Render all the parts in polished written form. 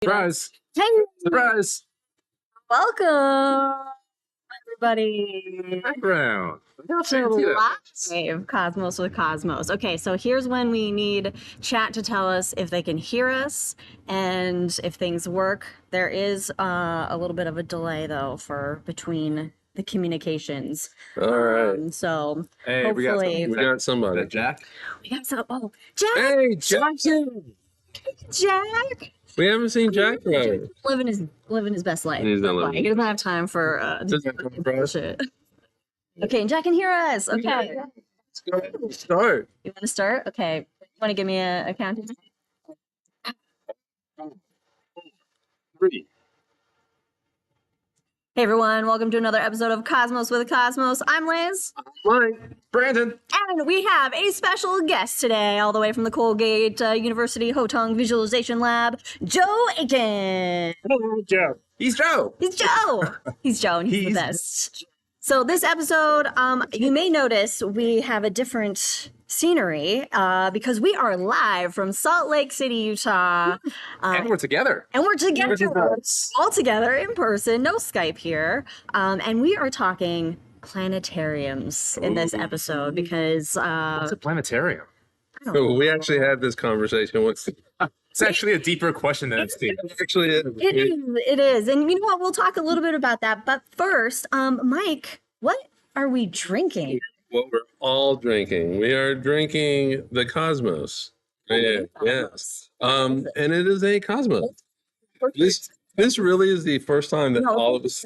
Surprise! Hey, Surprise! welcome, everybody. Background. To live Cosmos with Cosmos. Okay, so here's when we need chat to tell us if they can hear us and if things work. There is a little bit of a delay though for between the communications. All right. So Hey, hopefully We got somebody. Jack. we got some. Oh, Jack! Hey, Jackson! Jack! We haven't seen Jack forever. Living his best life. He's not living. He doesn't have time for bullshit. Okay, and Jack can hear us. Okay. Let's go ahead and start. You want to start? Okay. You want to give me a count? 3. Hey everyone, welcome to another episode of Cosmos with Cosmos. I'm Liz. Mike. Brandon. And we have a special guest today, all the way from the Colgate University Hotong Visualization Lab, Joe Aiken. Hello, Joe. He's Joe. He's Joe. He's Joe, and he's the best. So this episode, you may notice we have a different scenery because we are live from Salt Lake City, Utah. And we're together. And we're together, Which is nice. all together in person, no Skype here. And we are talking planetariums in this episode because What's a planetarium? So we actually had this conversation once. It's actually a deeper question than it seems. Actually, it is. And you know what? We'll talk a little bit about that. But first, Mike, what are we drinking? what we're all drinking. We are drinking the Cosmos. Yeah, yes. And it is a Cosmos. This really is the first time that all of us.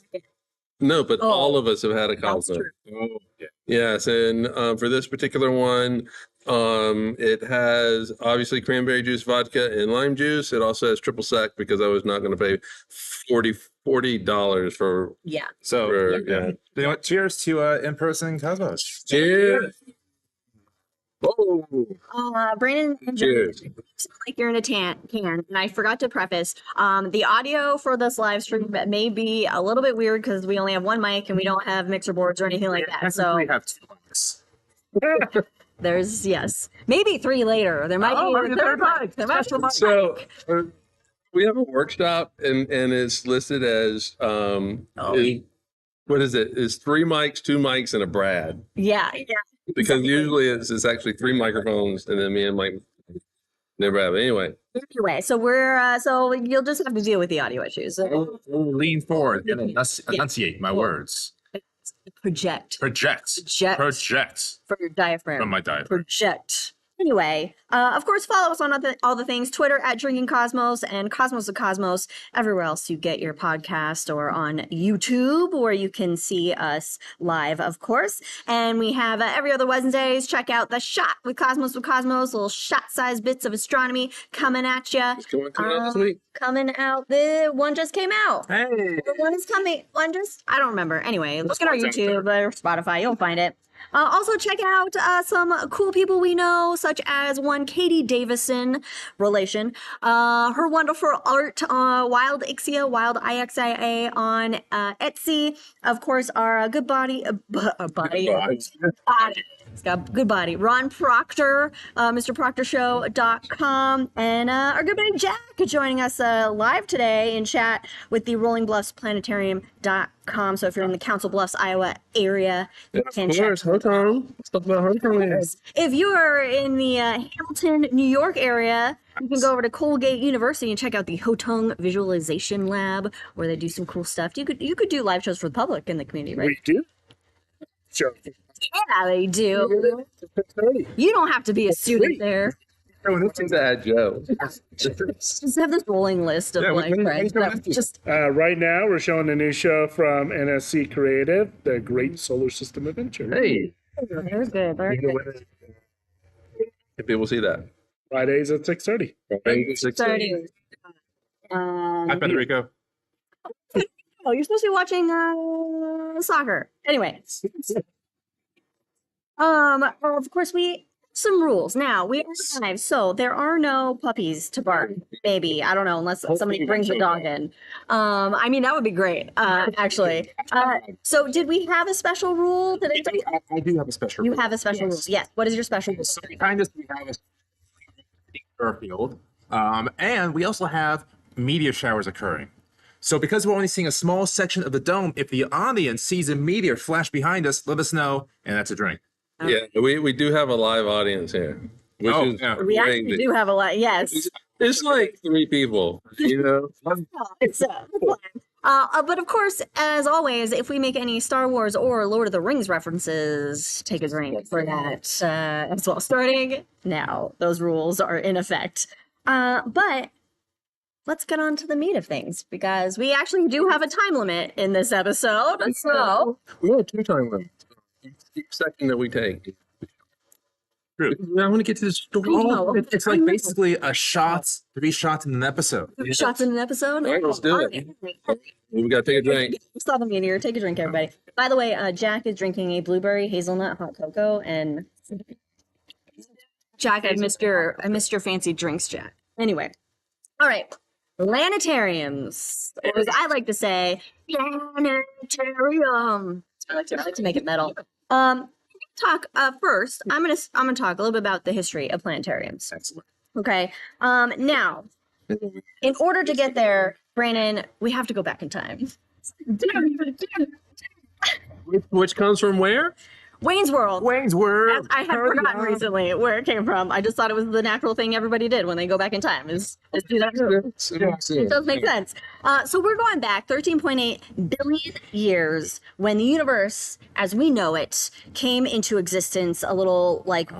No, but all of us have had a Cosmos. Oh, yeah. Yes, and for this particular one, it has obviously cranberry juice, vodka, and lime juice. It also has triple sec because I was not going to pay $40 for. Yeah. So, for, yeah. You know what? Cheers to in-person Cosmos. Cheers. Oh, Brandon and Joe, cheers. like you're in a can, and I forgot to preface, the audio for this live stream may be a little bit weird because we only have one mic and we don't have mixer boards or anything like that. So we have 2 mics. there's, yes, maybe 3 later. There might be a third mic. There might be a mic. So we have a workshop, and it's listed as what is it? It's 3 mics, 2 mics, and a Brad. Yeah. Because usually it's actually 3 microphones, and then me and Mike never have. Anyway, So we're so you'll just have to deal with the audio issues. Lean forward and enunciate my words. Project Project for your diaphragm. from my diaphragm. Project. Anyway, of course, follow us on all the things. Twitter at Drinking Cosmos and Cosmos of Cosmos, everywhere else you get your podcast, or on YouTube, where you can see us live, of course. And we have every other Wednesdays. Check out The Shot with Cosmos, little shot-sized bits of astronomy coming at you. it's coming out this week. Coming out. The one just came out. Hey. The one is coming. I don't remember. Anyway, look at our YouTube or Spotify. You'll find it. Also, check out some cool people we know, such as one Katie Davison, relation. Her wonderful art, Wildixia, Wildixia on Etsy. Of course, our good body. It's got good body. Ron Proctor, MrProctorShow.com, and our good buddy Jack joining us live today in chat with the Rolling Bluffs Planetarium.com. So if you're in the Council Bluffs, Iowa area, you can Of course, Hotong. Let's talk about Hotong. if you are in the Hamilton, New York area, you can go over to Colgate University and check out the Hotong Visualization Lab, where they do some cool stuff. You could do live shows for the public in the community, right? We do? Sure. Yeah, they do. You don't have to be a student there. It's that Joe. Just have this rolling list of friends. Right now, we're showing a new show from NSC Creative, The Great Solar System Adventure. Hey, They're good. They're good. if people see that. Fridays at 6:30. 30. Hi, Federico. Oh, you're supposed to be watching soccer. Anyway. Of course, we some rules. Now, we are live, so there are no puppies to bark. Maybe. I don't know, unless somebody brings a dog in. I mean, that would be great, actually. So did we have a special rule? I do have a special You rule. have a special rule. Yes. What is your special rule? So we have a field. And we also have meteor showers occurring. So because we're only seeing a small section of the dome, if the audience sees a meteor flash behind us, let us know, and that's a drink. Yeah, we do have a live audience here. Which is We actually crazy. do have a lot. Yes. It's like 3 people, you know? It's but of course, as always, if we make any Star Wars or Lord of the Rings references, take a drink for that as well. Starting now, those rules are in effect. But let's get on to the meat of things, because we actually do have a time limit in this episode. So We have 2 time limits. Each second that we take. True. I want to get to the story. know. It's like basically a shot, 3 shots in an episode. shots in an episode. All right, let's do it. We got to take a drink. Saw the meteor. Take a drink, everybody. By the way, Jack is drinking a blueberry hazelnut hot cocoa, and Jack, I missed your fancy drinks, Jack. Anyway, all right. Planetariums, or as I like to say, planetarium. I like to make it metal. Talk first. I'm gonna talk a little bit about the history of planetariums. Excellent. Okay. Now, in order to get there, Brandon, we have to go back in time. Which comes from where? Wayne's World. Wayne's World. I had forgotten recently where it came from. I just thought it was the natural thing everybody did when they go back in time. Is do that. It does make sense. So we're going back 13.8 billion years when the universe, as we know it, came into existence a little like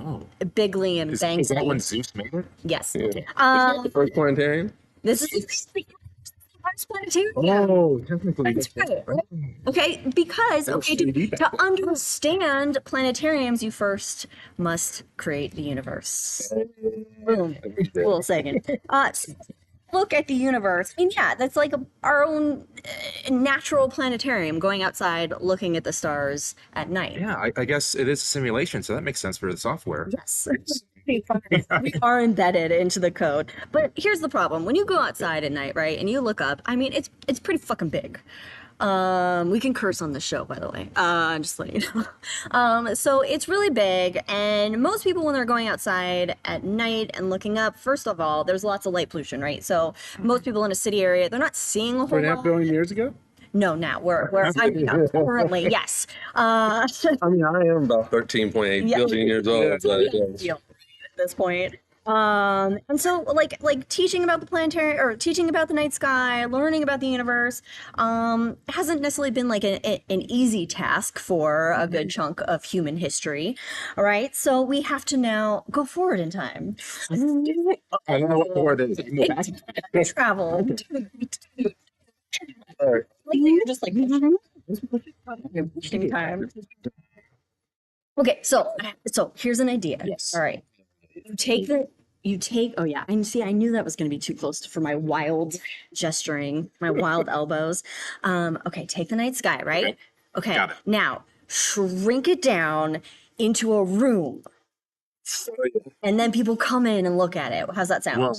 bigly and bangly. Is that when Zeus made it? Yes. Yeah. Is that the first planetarium? This is the first planetarium. Oh, technically. That's right. Okay, because to understand planetariums, you first must create the universe. Boom. Little second. Look at the universe. I mean, yeah, that's like our own natural planetarium, going outside, looking at the stars at night. Yeah, I guess it is a simulation, so that makes sense for the software. Yes. We are embedded into the code. But here's the problem. When you go outside at night, right, and you look up, I mean, it's pretty fucking big. We can curse on the show, by the way. Just letting you know. So it's really big, and most people, when they're going outside at night and looking up, first of all, there's lots of light pollution, right? So most people in a city area, they're not seeing a whole 2.5 lot. billion years ago? No, now we're currently, yes. I mean, I am about 13.8 Yeah. billion years old. But, At this point. And so like teaching about the planetary, or teaching about the night sky, learning about the universe, hasn't necessarily been like an easy task for a good chunk of human history. All right. So we have to now go forward in time. I don't know what the word is. Travel. Alright. Like you're just like time. Okay, so here's an idea. Yes. All right. Oh yeah, and see, I knew that was going to be too close for my wild gesturing, my wild elbows. Okay, take the night sky, right? Okay, Got it. now shrink it down into a room, and then people come in and look at it. How's that sound? Well,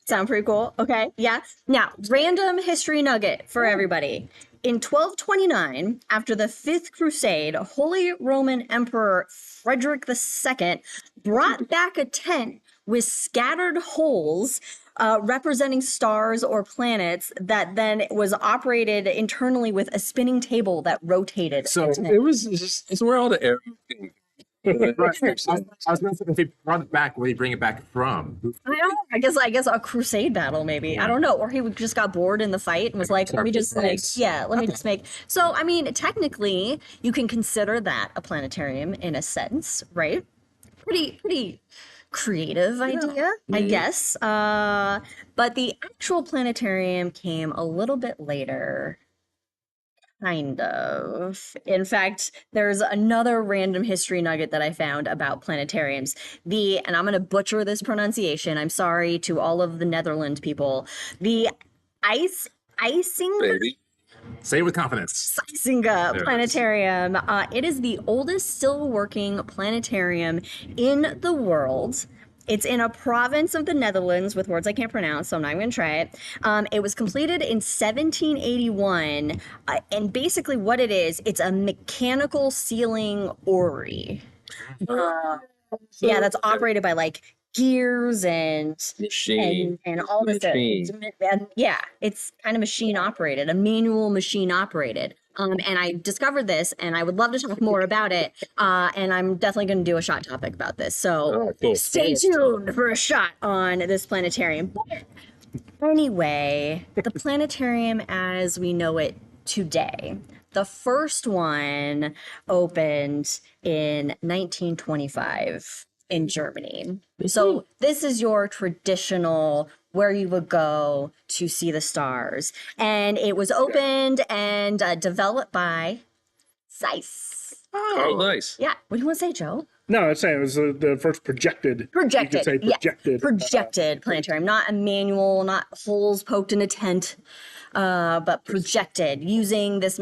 Sound pretty cool? Okay, yeah. Now, random history nugget for everybody. In 1229, after the Fifth Crusade, Holy Roman Emperor Frederick II brought back a tent with scattered holes representing stars or planets that then was operated internally with a spinning table that rotated. So It was just, it's where all the air came. I was going to say, if they brought it back, where do you bring it back from? I don't know. I guess a crusade battle, maybe. I don't know. Or he just got bored in the fight and was like, let me just make. So, I mean, technically, you can consider that a planetarium in a sense, right? Pretty creative idea, I guess. But the actual planetarium came a little bit later. Kind of. In fact, there's another random history nugget that I found about planetariums. And I'm going to butcher this pronunciation. I'm sorry to all of the Netherlands people. The Icing Baby. Say it with confidence. Isinga Planetarium. It is the oldest still working planetarium in the world. It's in a province of the Netherlands with words I can't pronounce, so I'm not even going to try it. It was completed in 1781, and basically what it is, it's a mechanical ceiling orrery. Yeah, that's operated by like gears and Machine. and all this stuff. Machine. And yeah, it's kind of machine operated, a manual machine operated. And I discovered this, and I would love to talk more about it. And I'm definitely going to do a shot topic about this. So Cool. stay tuned for a shot on this planetarium. Anyway, the planetarium as we know it today. The first one opened in 1925 in Germany. So this is your traditional where you would go to see the stars. And it was opened and developed by Zeiss. Oh, nice. Yeah. What do you want to say, Joe? No, I'm saying it was the first projected. You could say projected. Projected planetarium, not a manual, not holes poked in a tent, but projected using this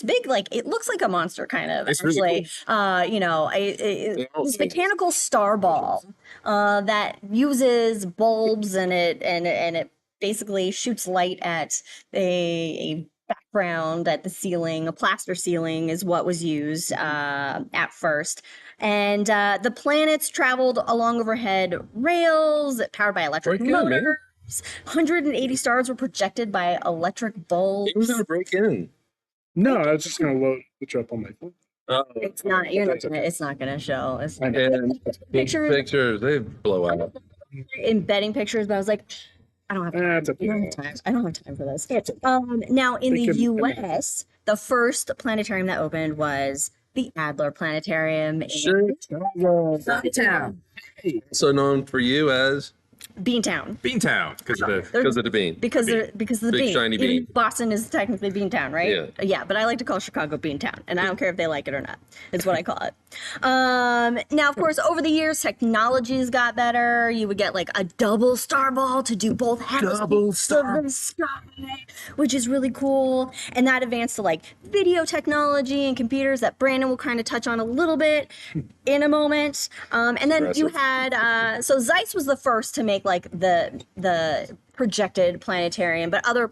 big, like, it looks like a monster kind of. It's actually, really this mechanical star ball that uses bulbs and it basically shoots light at a background at the ceiling. A plaster ceiling is what was used at first. And the planets traveled along overhead rails powered by electric motors. 180 stars were projected by electric bulbs. Who's gonna break in? No, I was just going to load it up on my phone. It's not. It's not gonna show. It's I know. And pictures, they blow out. embedding pictures, but I was like, I don't have time. That's okay. I don't have time. I don't have time for this. Now in the U.S., the first planetarium that opened was the Adler Planetarium in Beantown. So known for you as Beantown. Beantown, because of the because of the bean. Because of the Big bean. shiny Even bean. Boston is technically Beantown, right? Yeah. Yeah, but I like to call Chicago Beantown, and I don't care if they like it or not. It's what I call it. Now, of course, over the years, technologies got better. You would get like a double star ball to do both halves of the sky, which is really cool. And that advanced to like video technology and computers that Brandon will kind of touch on a little bit in a moment. And then you had so Zeiss was the first to make like the projected planetarium, but other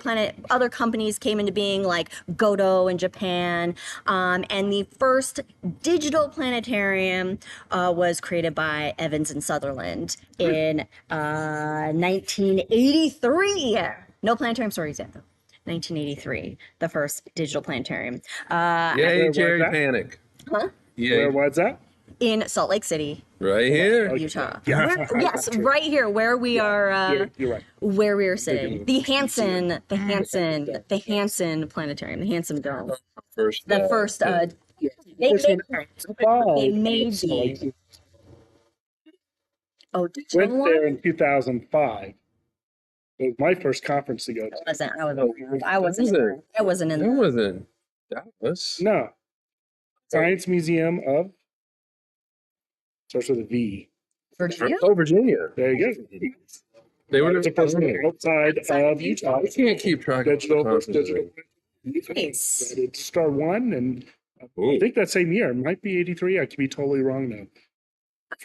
companies came into being like Godo in Japan, and the first digital planetarium was created by Evans and Sutherland in 1983. No planetarium stories yet though. 1983, the first digital planetarium. Yay, was Jerry that? Panic. Huh? Yay. Where was that? In Salt Lake City, Right here. Utah. Yeah. Yes, right here where we are. You're right. Where we are sitting, the Hansen Planetarium, the Hansen Dome. First. The first, they made the. Oh, did you Went know there what? in 2005. It was my first conference to go to. I wasn't in there. I wasn't in That there. wasn't Dallas. No. Science Museum of. Starts with a V. Virginia? Oh, Virginia. There you go. They would It's have. a person outside of Utah. I can't keep track of Digital the versus conferences. digital. Nice. It's star one, and I Ooh. think that same year. It might be 83. I could be totally wrong now.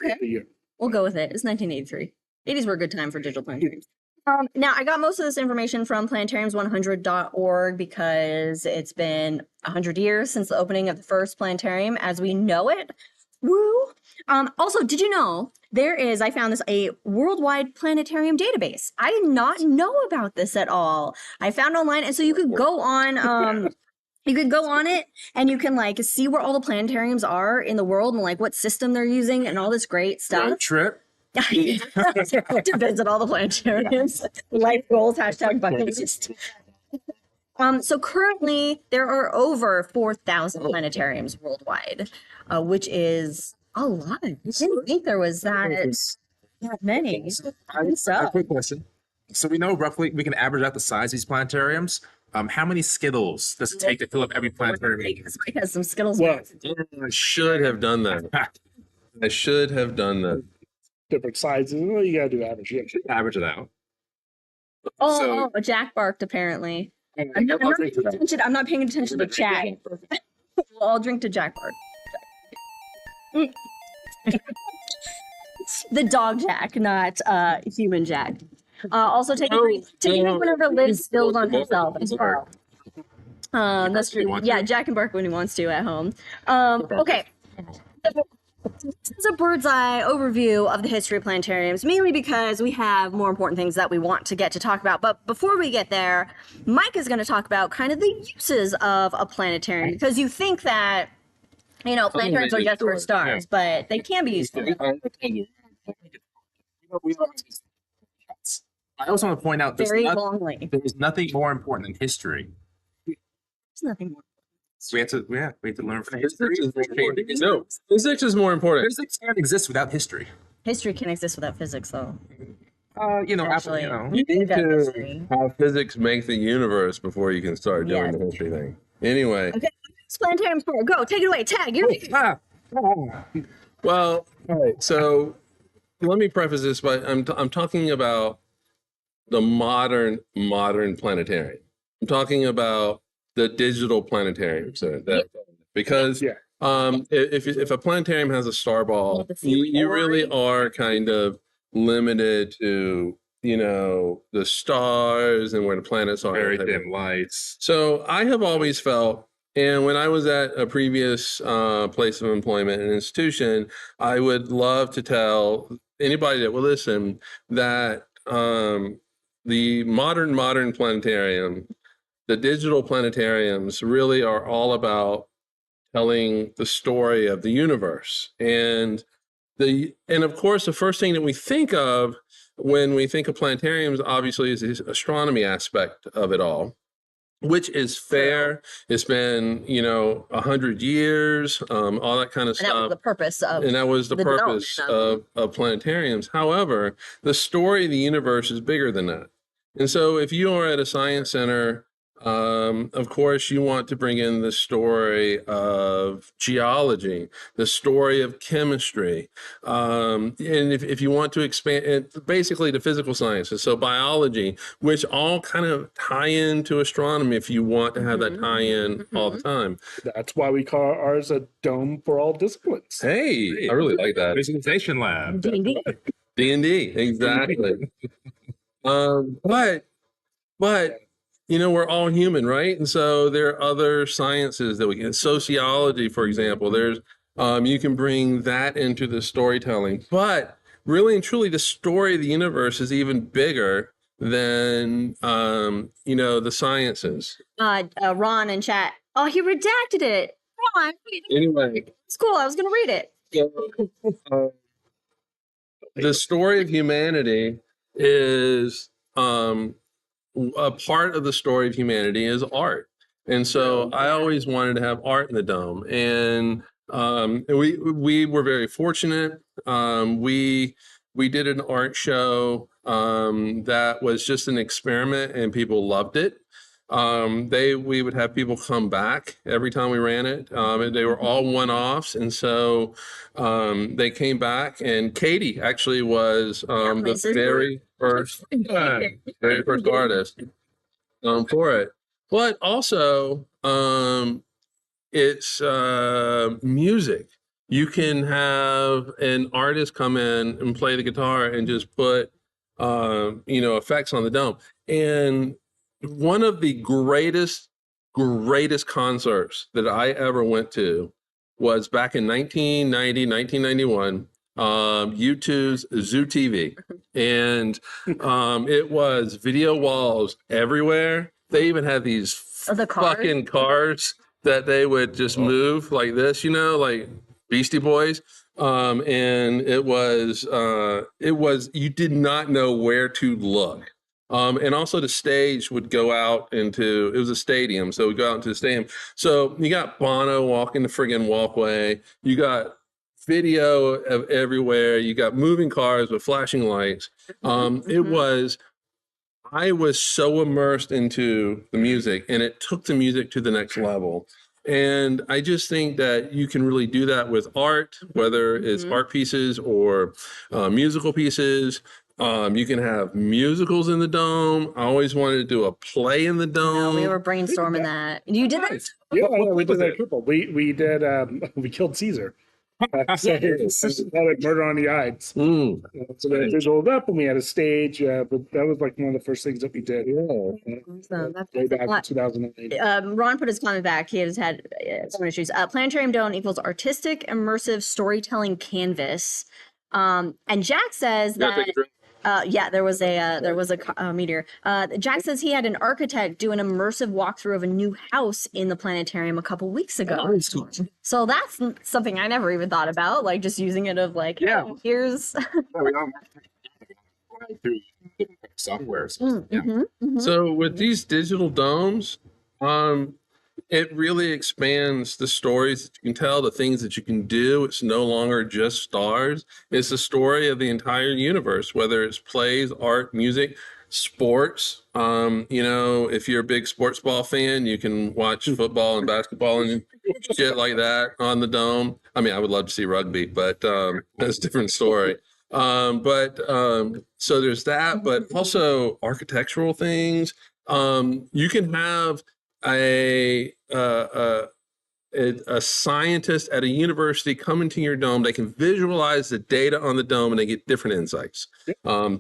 Okay. The year. We'll go with it. It's 1983. 80s were a good time for digital planetariums. Now, I got most of this information from planetariums100.org because it's been 100 years since the opening of the first planetarium as we know it. Woo! Also, did you know I found this, a worldwide planetarium database. I did not know about this at all. I found online, and so you could go on, it and you can like see where all the planetariums are in the world and like what system they're using and all this great stuff. road trip. To visit all the planetariums. Life goals, #bucket list. So currently there are over 4,000 planetariums worldwide, which is a lot. I didn't think there was that many. I have a quick question. So we know roughly we can average out the size of these planetariums. How many Skittles does it take to fill up every planetarium? Mike has some Skittles. Well, I should have done that. I should have done that. different sizes. Well, you gotta do average. Yeah. Average it out. Oh, Jack barked apparently. I'm not paying attention to Jack. Well, I'll drink to Jack bark. The dog Jack, not human Jack. Also taking whenever Liv spills on himself as well. That's true. Yeah, Jack can bark when he wants to at home. Okay. This is a bird's eye overview of the history of planetariums, mainly because we have more important things that we want to get to talk about. But before we get there, Mike is going to talk about kind of the uses of a planetarium, because you think that, planetariums are just for stars, but they can be used for I also want to point out very longly. there's nothing more important than history. There's nothing more. We have to learn from history. No, physics is more important. Physics can't exist without history. History can exist without physics, though. Actually, You need to have physics make the universe before you can start doing the history thing. Anyway. Okay, planetarium sport. Go, take it away. Tag. You're Well, all right. So let me preface this by I'm talking about the modern planetarium. I'm talking about the digital planetarium. So because if a planetarium has a star ball, you really are kind of limited to the stars and where the planets are. Very dim lights. So I have always felt, and when I was at a previous place of employment, an institution, I would love to tell anybody that will listen that the modern planetarium, the digital planetariums really are all about telling the story of the universe. And of course, the first thing that we think of when we think of planetariums, obviously, is the astronomy aspect of it all, which is fair. It's been 100 years, all that kind of stuff. And that was the purpose of planetariums. However, the story of the universe is bigger than that. And so if you are at a science center, of course, you want to bring in the story of geology, the story of chemistry. And if you want to expand it, basically the physical sciences, so biology, which all kind of tie into astronomy if you want to have that tie-in all the time. That's why we call ours a dome for all disciplines. Hey, I really like that. Visualization lab. D&D. D&D, exactly. But we're all human, right? And so there are other sciences that we can, sociology, for example, there's, you can bring that into the storytelling, but really and truly the story of the universe is even bigger than, the sciences. Ron in chat. Oh, he redacted it. Ron. Anyway. It's cool. I was going to read it. The story of humanity is, a part of the story of humanity is art. And so I always wanted to have art in the dome. And we were very fortunate. We did an art show that was just an experiment and people loved it. We would have people come back every time we ran it. And they were all one-offs. And so they came back, and Katie actually was the very first artist for it. But also it's music. You can have an artist come in and play the guitar and just put effects on the dome. And one of the greatest concerts that I ever went to was back in 1991, U2's Zoo TV. And it was video walls everywhere. They even had these fucking cars that they would just move like this, like Beastie Boys. And it was, you did not know where to look. And also the stage would go out into, it was a stadium, so we go out into the stadium. So you got Bono walking the friggin' walkway. You got video of everywhere. You got moving cars with flashing lights. I was so immersed into the music, and it took the music to the next level. And I just think that you can really do that with art, whether it's art pieces or musical pieces. You can have musicals in the dome. I always wanted to do a play in the dome. We were brainstorming that. You did that? Yeah, we did that triple. We did. We killed Caesar. So it's like Murder on the Ides. Mm. So they visualed up, and we had a stage. But that was like one of the first things that we did. So that's Way back in lot. 2008. Ron put his comment back. He has had some issues. Planetarium Dome equals artistic, immersive storytelling canvas. And Jack says You gotta that. take a drink. Yeah, there was a meteor. Jack says he had an architect do an immersive walkthrough of a new house in the planetarium a couple weeks ago. So that's something I never even thought about, like just using it of like, Yeah. oh, here's. We all through different softwares. Yeah. So with these digital domes, it really expands the stories that you can tell, the things that you can do. It's no longer just stars. It's the story of the entire universe, whether it's plays, art, music, sports. If you're a big sports ball fan, you can watch football and basketball and shit like that on the dome. I mean, I would love to see rugby, but that's a different story. So there's that, but also architectural things. You can have a scientist at a university come into your dome. They can visualize the data on the dome and they get different insights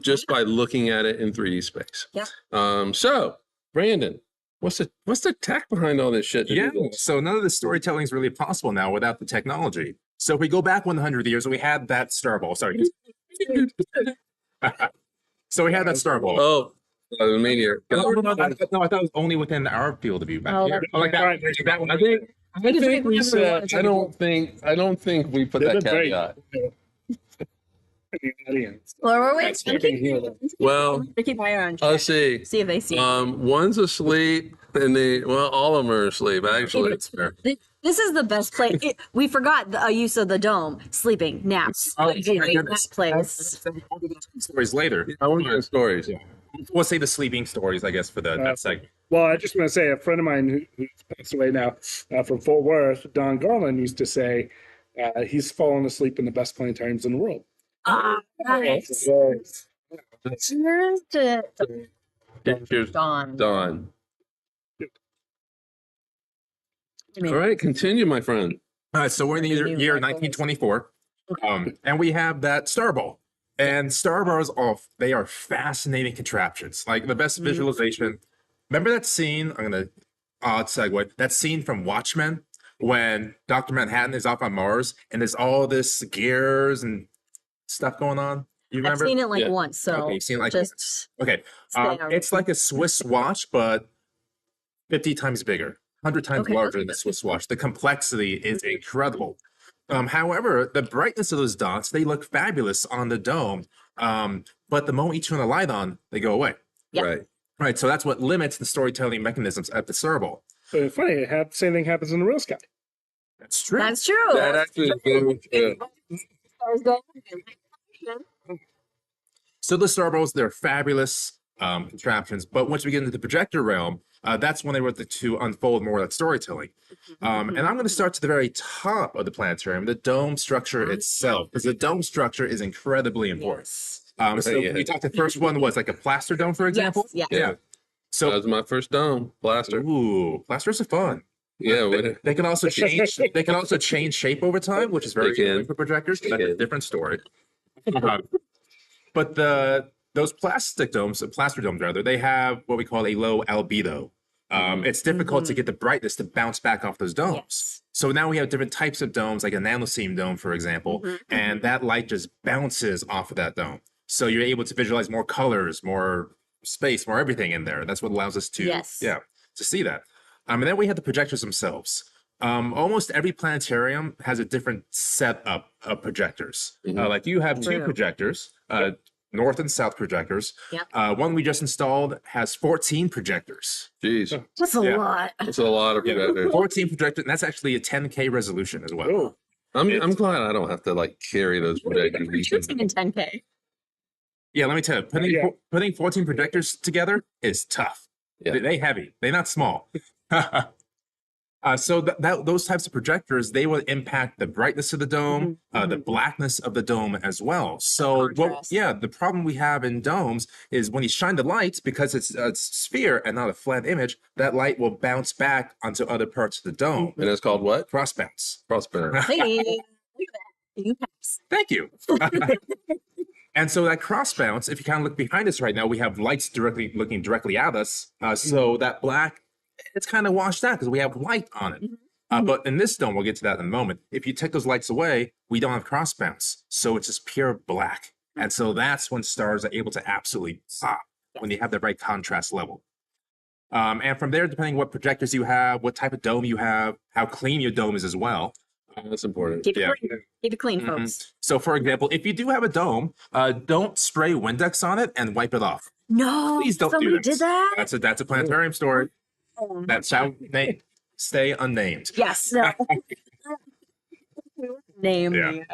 just by looking at it in 3D space. Yeah. So Brandon, what's the tech behind all this shit? Yeah. So none of the storytelling is really possible now without the technology. So if we go back 100 years, we had that star ball. Sorry. So we had that star ball. Oh, the meteor. No, I thought it was only within our field of view back here. that's Like that, that one. I think we said. I don't think we put that caveat. The audience. Well, we're waiting. Well, Keep my eye on. let's see. See if they see. One's asleep, and all of them are asleep. Actually, This is the best place. We forgot the use of the dome. Sleeping, naps. Oh, Great, my goodness. that place. Stories later. I want to hear stories. We'll say the sleeping stories, I guess, for that segment. Well, I just want to say a friend of mine who's passed away now from Fort Worth, Don Garland, used to say he's fallen asleep in the best planetariums in the world. Ah, nice. Cheers to Cheers, Dawn. Dawn. I mean, All right, continue, my friend. All right, so we're in the year 1924, and we have that star ball. And star bars, they are fascinating contraptions. Like the best visualization. Remember that scene? I'm gonna odd segue. That scene from Watchmen when Dr. Manhattan is off on Mars and there's all this gears and stuff going on. You I've remember? seen it like Yeah. once, so Okay, you've seen it like just Okay, it's like a Swiss watch, but 50 times bigger, 100 times larger than the Swiss watch. The complexity is incredible. However, the brightness of those dots, they look fabulous on the dome. But the moment you turn the light on, they go away. Yep. Right. Right. So that's what limits the storytelling mechanisms at the star ball. But it's funny, same thing happens in the real sky. That's true. that's true. That actually is very true. Stars go- So the star balls, they're fabulous contraptions. But once we get into the projector realm, that's when they were to unfold more of that storytelling. And I'm going to start to the very top of the planetarium, the dome structure itself, because the dome structure is incredibly important. So we talked, the first one was like a plaster dome, for example. Yes, Yeah. That So, was my first dome blaster. ooh, plasters are fun. Yeah, They can also change. They can also change shape over time, which is very They can. good for projectors. That's a can. different story. But those plastic domes, plaster domes rather, they have what we call a low albedo. It's difficult to get the brightness to bounce back off those domes. Yes. So now we have different types of domes, like a nanoseam dome, for example, and that light just bounces off of that dome. So you're able to visualize more colors, more space, more everything in there. That's what allows us to, to see that. And then we have the projectors themselves. Almost every planetarium has a different setup of projectors. Like you have two projectors, north and south projectors. One we just installed has 14 projectors. Jeez, That's a lot. that's a lot of projectors. 14 projectors, and that's actually a 10K resolution as well. Oh, I'm glad I don't have to like carry those projectors. Shooting in 10K. Yeah, let me tell you, putting 14 projectors together is tough. Yeah. They heavy. They're not small. So those types of projectors, they will impact the brightness of the dome, the blackness of the dome as well. So the problem we have in domes is when you shine the light, because it's a sphere and not a flat image, that light will bounce back onto other parts of the dome. And it's called what? Cross bounce. Crossbar. Hey, look at You pass. Thank you. And so that cross bounce, if you kind of look behind us right now, we have lights directly looking directly at us. So that black, it's kind of washed out because we have light on it. But in this dome, we'll get to that in a moment. If you take those lights away, we don't have cross bounce. So it's just pure black. And so that's when stars are able to absolutely pop when they have the right contrast level. And from there, depending what projectors you have, what type of dome you have, how clean your dome is as well. That's important. Keep it clean. Keep it clean, folks. So, for example, if you do have a dome, don't spray Windex on it and wipe it off. No, Please don't somebody do this. did that. That's a planetarium story that shall stay unnamed. Yes. No. Name. Yeah.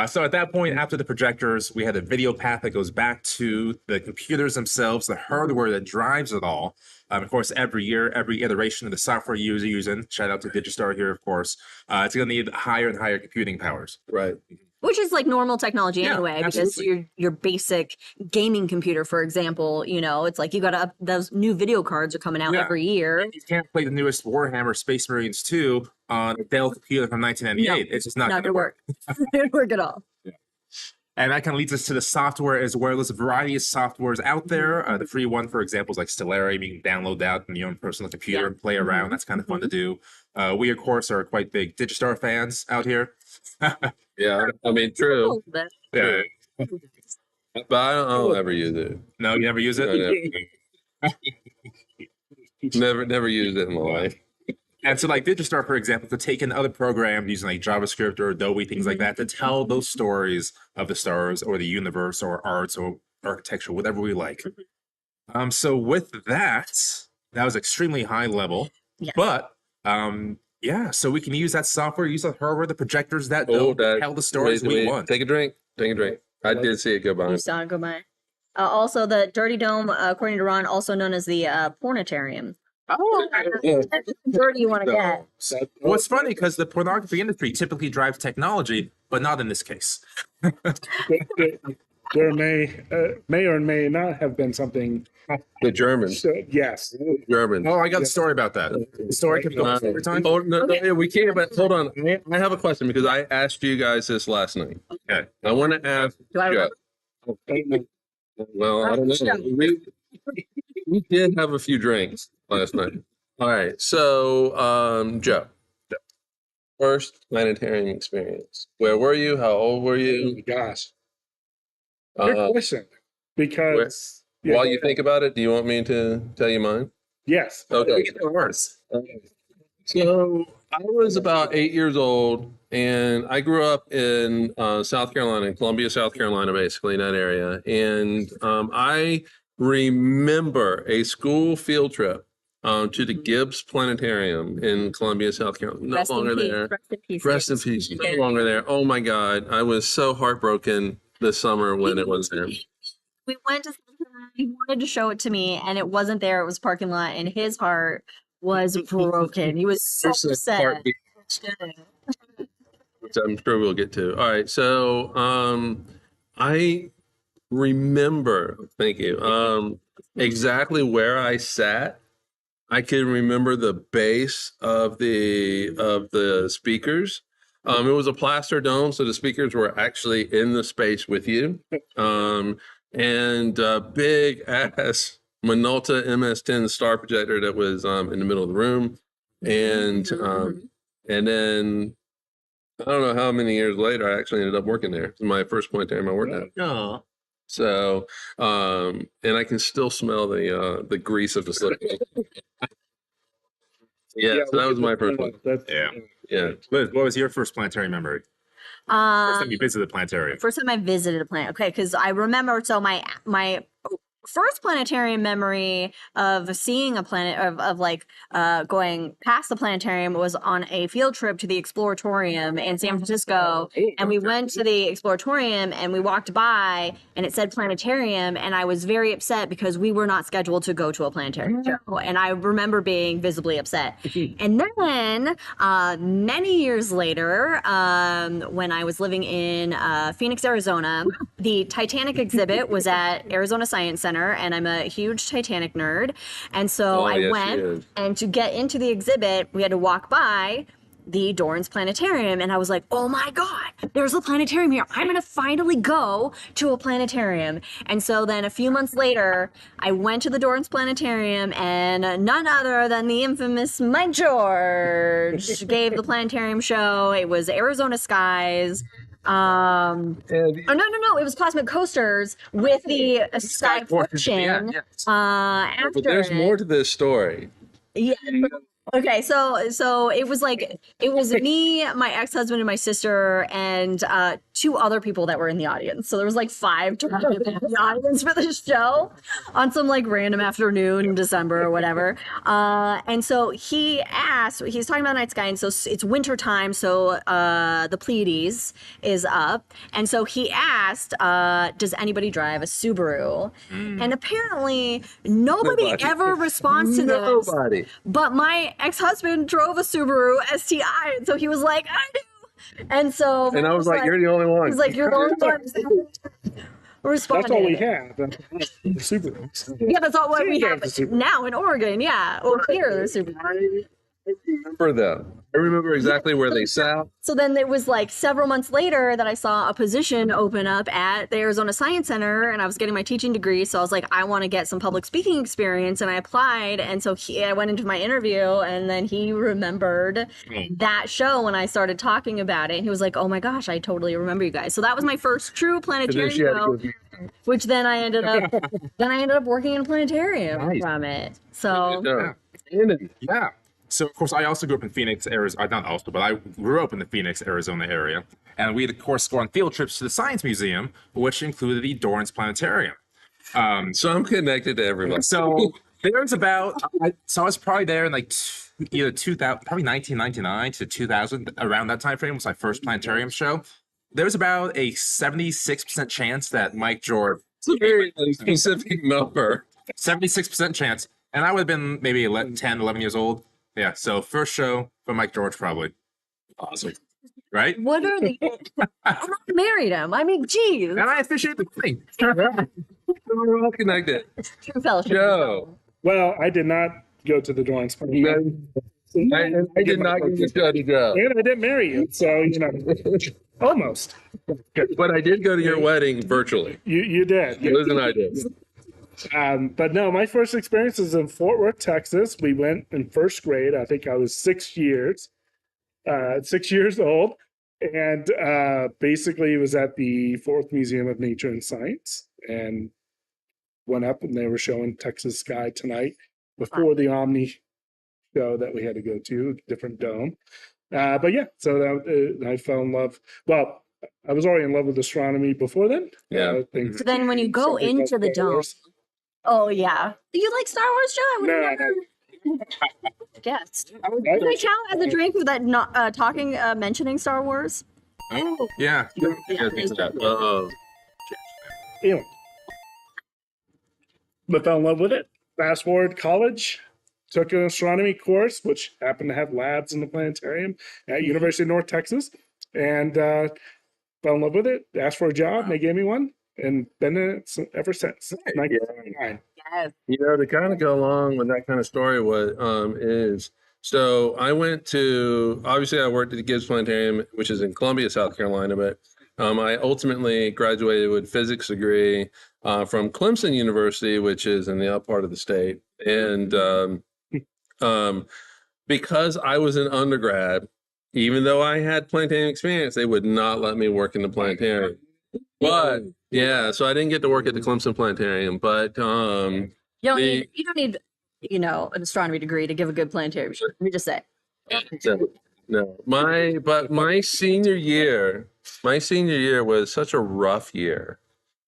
So at that point, after the projectors, we had a video path that goes back to the computers themselves, the hardware that drives it all. Of course, every year, every iteration of the software you're using, shout out to Digistar here, of course, it's going to need higher and higher computing powers. Right. Which is like normal technology anyway, because absolutely. your basic gaming computer, for example, you know, it's like you got to those new video cards are coming out every year. You can't play the newest Warhammer Space Marines 2 on a Dell computer from 1998. It's just not going to work. It didn't work at all. And that kind of leads us to the software as well. There's a variety of softwares out there. The free one, for example, is like Stellarium. You can download that on your own personal computer and play around. That's kind of fun to do. We, of course, are quite big Digistar fans out here. Yeah, I mean, true. Yeah. But I don't ever use it. No, you never use it? Never used it in my life. And so like Digistar, for example, could take in other programs using like JavaScript or Adobe, things like that, to tell those stories of the stars or the universe or arts or architecture, whatever we like. So with that, that was extremely high level. Yeah. But yeah, so we can use that software, use the hardware, the projectors that tell the stories we want. Take a drink. Take a drink. I did see it go by. You saw it go by. Also, the Dirty Dome, according to Ron, also known as the Planetarium. Oh, Dirty you want to get. Well, it's funny because the pornography industry typically drives technology, but not in this case. There may or may not have been something. The Germans. Yes. Germans. Oh, I got a story about that. The story can go every time. Oh, no, yeah, we can't, but hold on. I have a question because I asked you guys this last night. Okay. I want to ask Do I Joe. remember? Well, I don't know. We did have a few drinks last night. All right. So, Joe, first planetarium experience. Where were you? How old were Oh you? my gosh. Good question. Because While you think about it, do you want me to tell you mine? yes. Okay. Worse. So I was about 8 years old, and I grew up in South Carolina, in Columbia, South Carolina, basically in that area. And I remember a school field trip to the Gibbs Planetarium in Columbia, South Carolina. No longer there. Rest in peace. No longer there. Oh my God. I was so heartbroken this summer when it was there. We went to he wanted to show it to me and it wasn't there. It was parking lot and his heart was broken. He was so upset. Which I'm sure we'll get to. All right. So I remember, thank you, exactly where I sat. I can remember the base of the speakers. It was a plaster dome, so the speakers were actually in the space with you. And big ass Minolta MS-10 star projector that was in the middle of the room. And then I don't know how many years later I actually ended up working there. It was my first planetarium I worked at. No. So, and I can still smell the grease of the slip. Yeah, so that was my first one. Yeah. Liz, what was your first planetarium memory? First time you visited the planetarium. First time I visited a planet. Okay, because I remember. So my first planetarium memory of seeing a planet of like going past the planetarium was on a field trip to the Exploratorium in San Francisco, and we went to the Exploratorium and we walked by and it said planetarium, and I was very upset because we were not scheduled to go to a planetarium show, and I remember being visibly upset. And then many years later, when I was living in Phoenix, Arizona, the Titanic exhibit was at Arizona Science Center. And I'm a huge Titanic nerd. And so I went, and to get into the exhibit, we had to walk by the Dorrance Planetarium. And I was like, oh my God, there's a planetarium here. I'm going to finally go to a planetarium. And so then a few months later, I went to the Dorrance Planetarium, and none other than the infamous Mike George gave the planetarium show. It was Arizona Skies. No, it was Cosmic Coasters with the sky portion. After But there's more to this story. Yeah. Okay, so it was like, it was me, my ex-husband, and my sister, and 2 other people that were in the audience. So there was like 5 people in the audience for the show on some like random afternoon in December or whatever. And so he's talking about night sky, and so it's winter time, so the Pleiades is up, and so he asked, does anybody drive a Subaru? And apparently nobody ever responds to this. Nobody. But my ex-husband drove a Subaru STI, and so he was like, I do. And so, And I was like, you're the only one. He's like, you're the only one. Responded. That's all we have. The Subarus. Yeah, that's all what we Yeah, have the Subaru. now in Oregon. Yeah, or here, the Subaru. I remember them. I remember exactly where they sat. So then it was like several months later that I saw a position open up at the Arizona Science Center, and I was getting my teaching degree. So I was like, I want to get some public speaking experience, and I applied. And so I went into my interview, and then he remembered that show when I started talking about it. And he was like, oh my gosh, I totally remember you guys. So that was my first true planetarium show, which then I ended up working in a planetarium from it. So Yeah. So, of course, I also grew up in Phoenix, Arizona. Not also, but I grew up in the Phoenix, Arizona area. And we, of course, go on field trips to the Science Museum, which included the Dorrance Planetarium. So I'm connected to everyone. So there's about, so I was probably there in like either 2000, probably 1999 to 2000, around that time frame was my first planetarium show. There was about a 76% chance that Mike George. It's a very specific number. 76% chance. And I would have been maybe 10, 11 years old. Yeah, so first show for Mike George, probably. Awesome. Right? what are the? I married him. I mean, geez. And I officiate the thing. We're all connected. True fellowship. Joe. Well, I did not go to the Dorrance Planetarium. I did not give this show to Joe. And I didn't marry you, so almost. But I did go to your wedding virtually. You did. Liz and I did. But no, my first experience is in Fort Worth, Texas. We went in first grade. I think I was 6 years old. And basically it was at the Fort Worth Museum of Nature and Science, and went up and they were showing Texas Sky Tonight before the Omni show that we had to go to, different dome. But yeah, so that, I fell in love. Well, I was already in love with astronomy before then. Yeah. So then when you go into the dome. Oh, yeah. Do you like Star Wars, Joe? I would No, have never guessed. Can I count as a drink with that mentioning Star Wars? Oh, yeah. Oh. Anyway. But fell in love with it. Fast forward college, took an astronomy course, which happened to have labs in the planetarium at University of North Texas, and fell in love with it. Asked for a job, and they gave me one, and been in it ever since. 1999. Yes. You know, to kind of go along with that kind of story, so I went to, obviously I worked at the Gibbs Planetarium, which is in Columbia, South Carolina, but I ultimately graduated with a physics degree from Clemson University, which is in the up part of the state. And because I was an undergrad, even though I had planetarium experience, they would not let me work in the planetarium. But yeah, so I didn't get to work at the Clemson Planetarium, but You don't need an astronomy degree to give a good planetarium show. Let me just say. no, my senior year was such a rough year,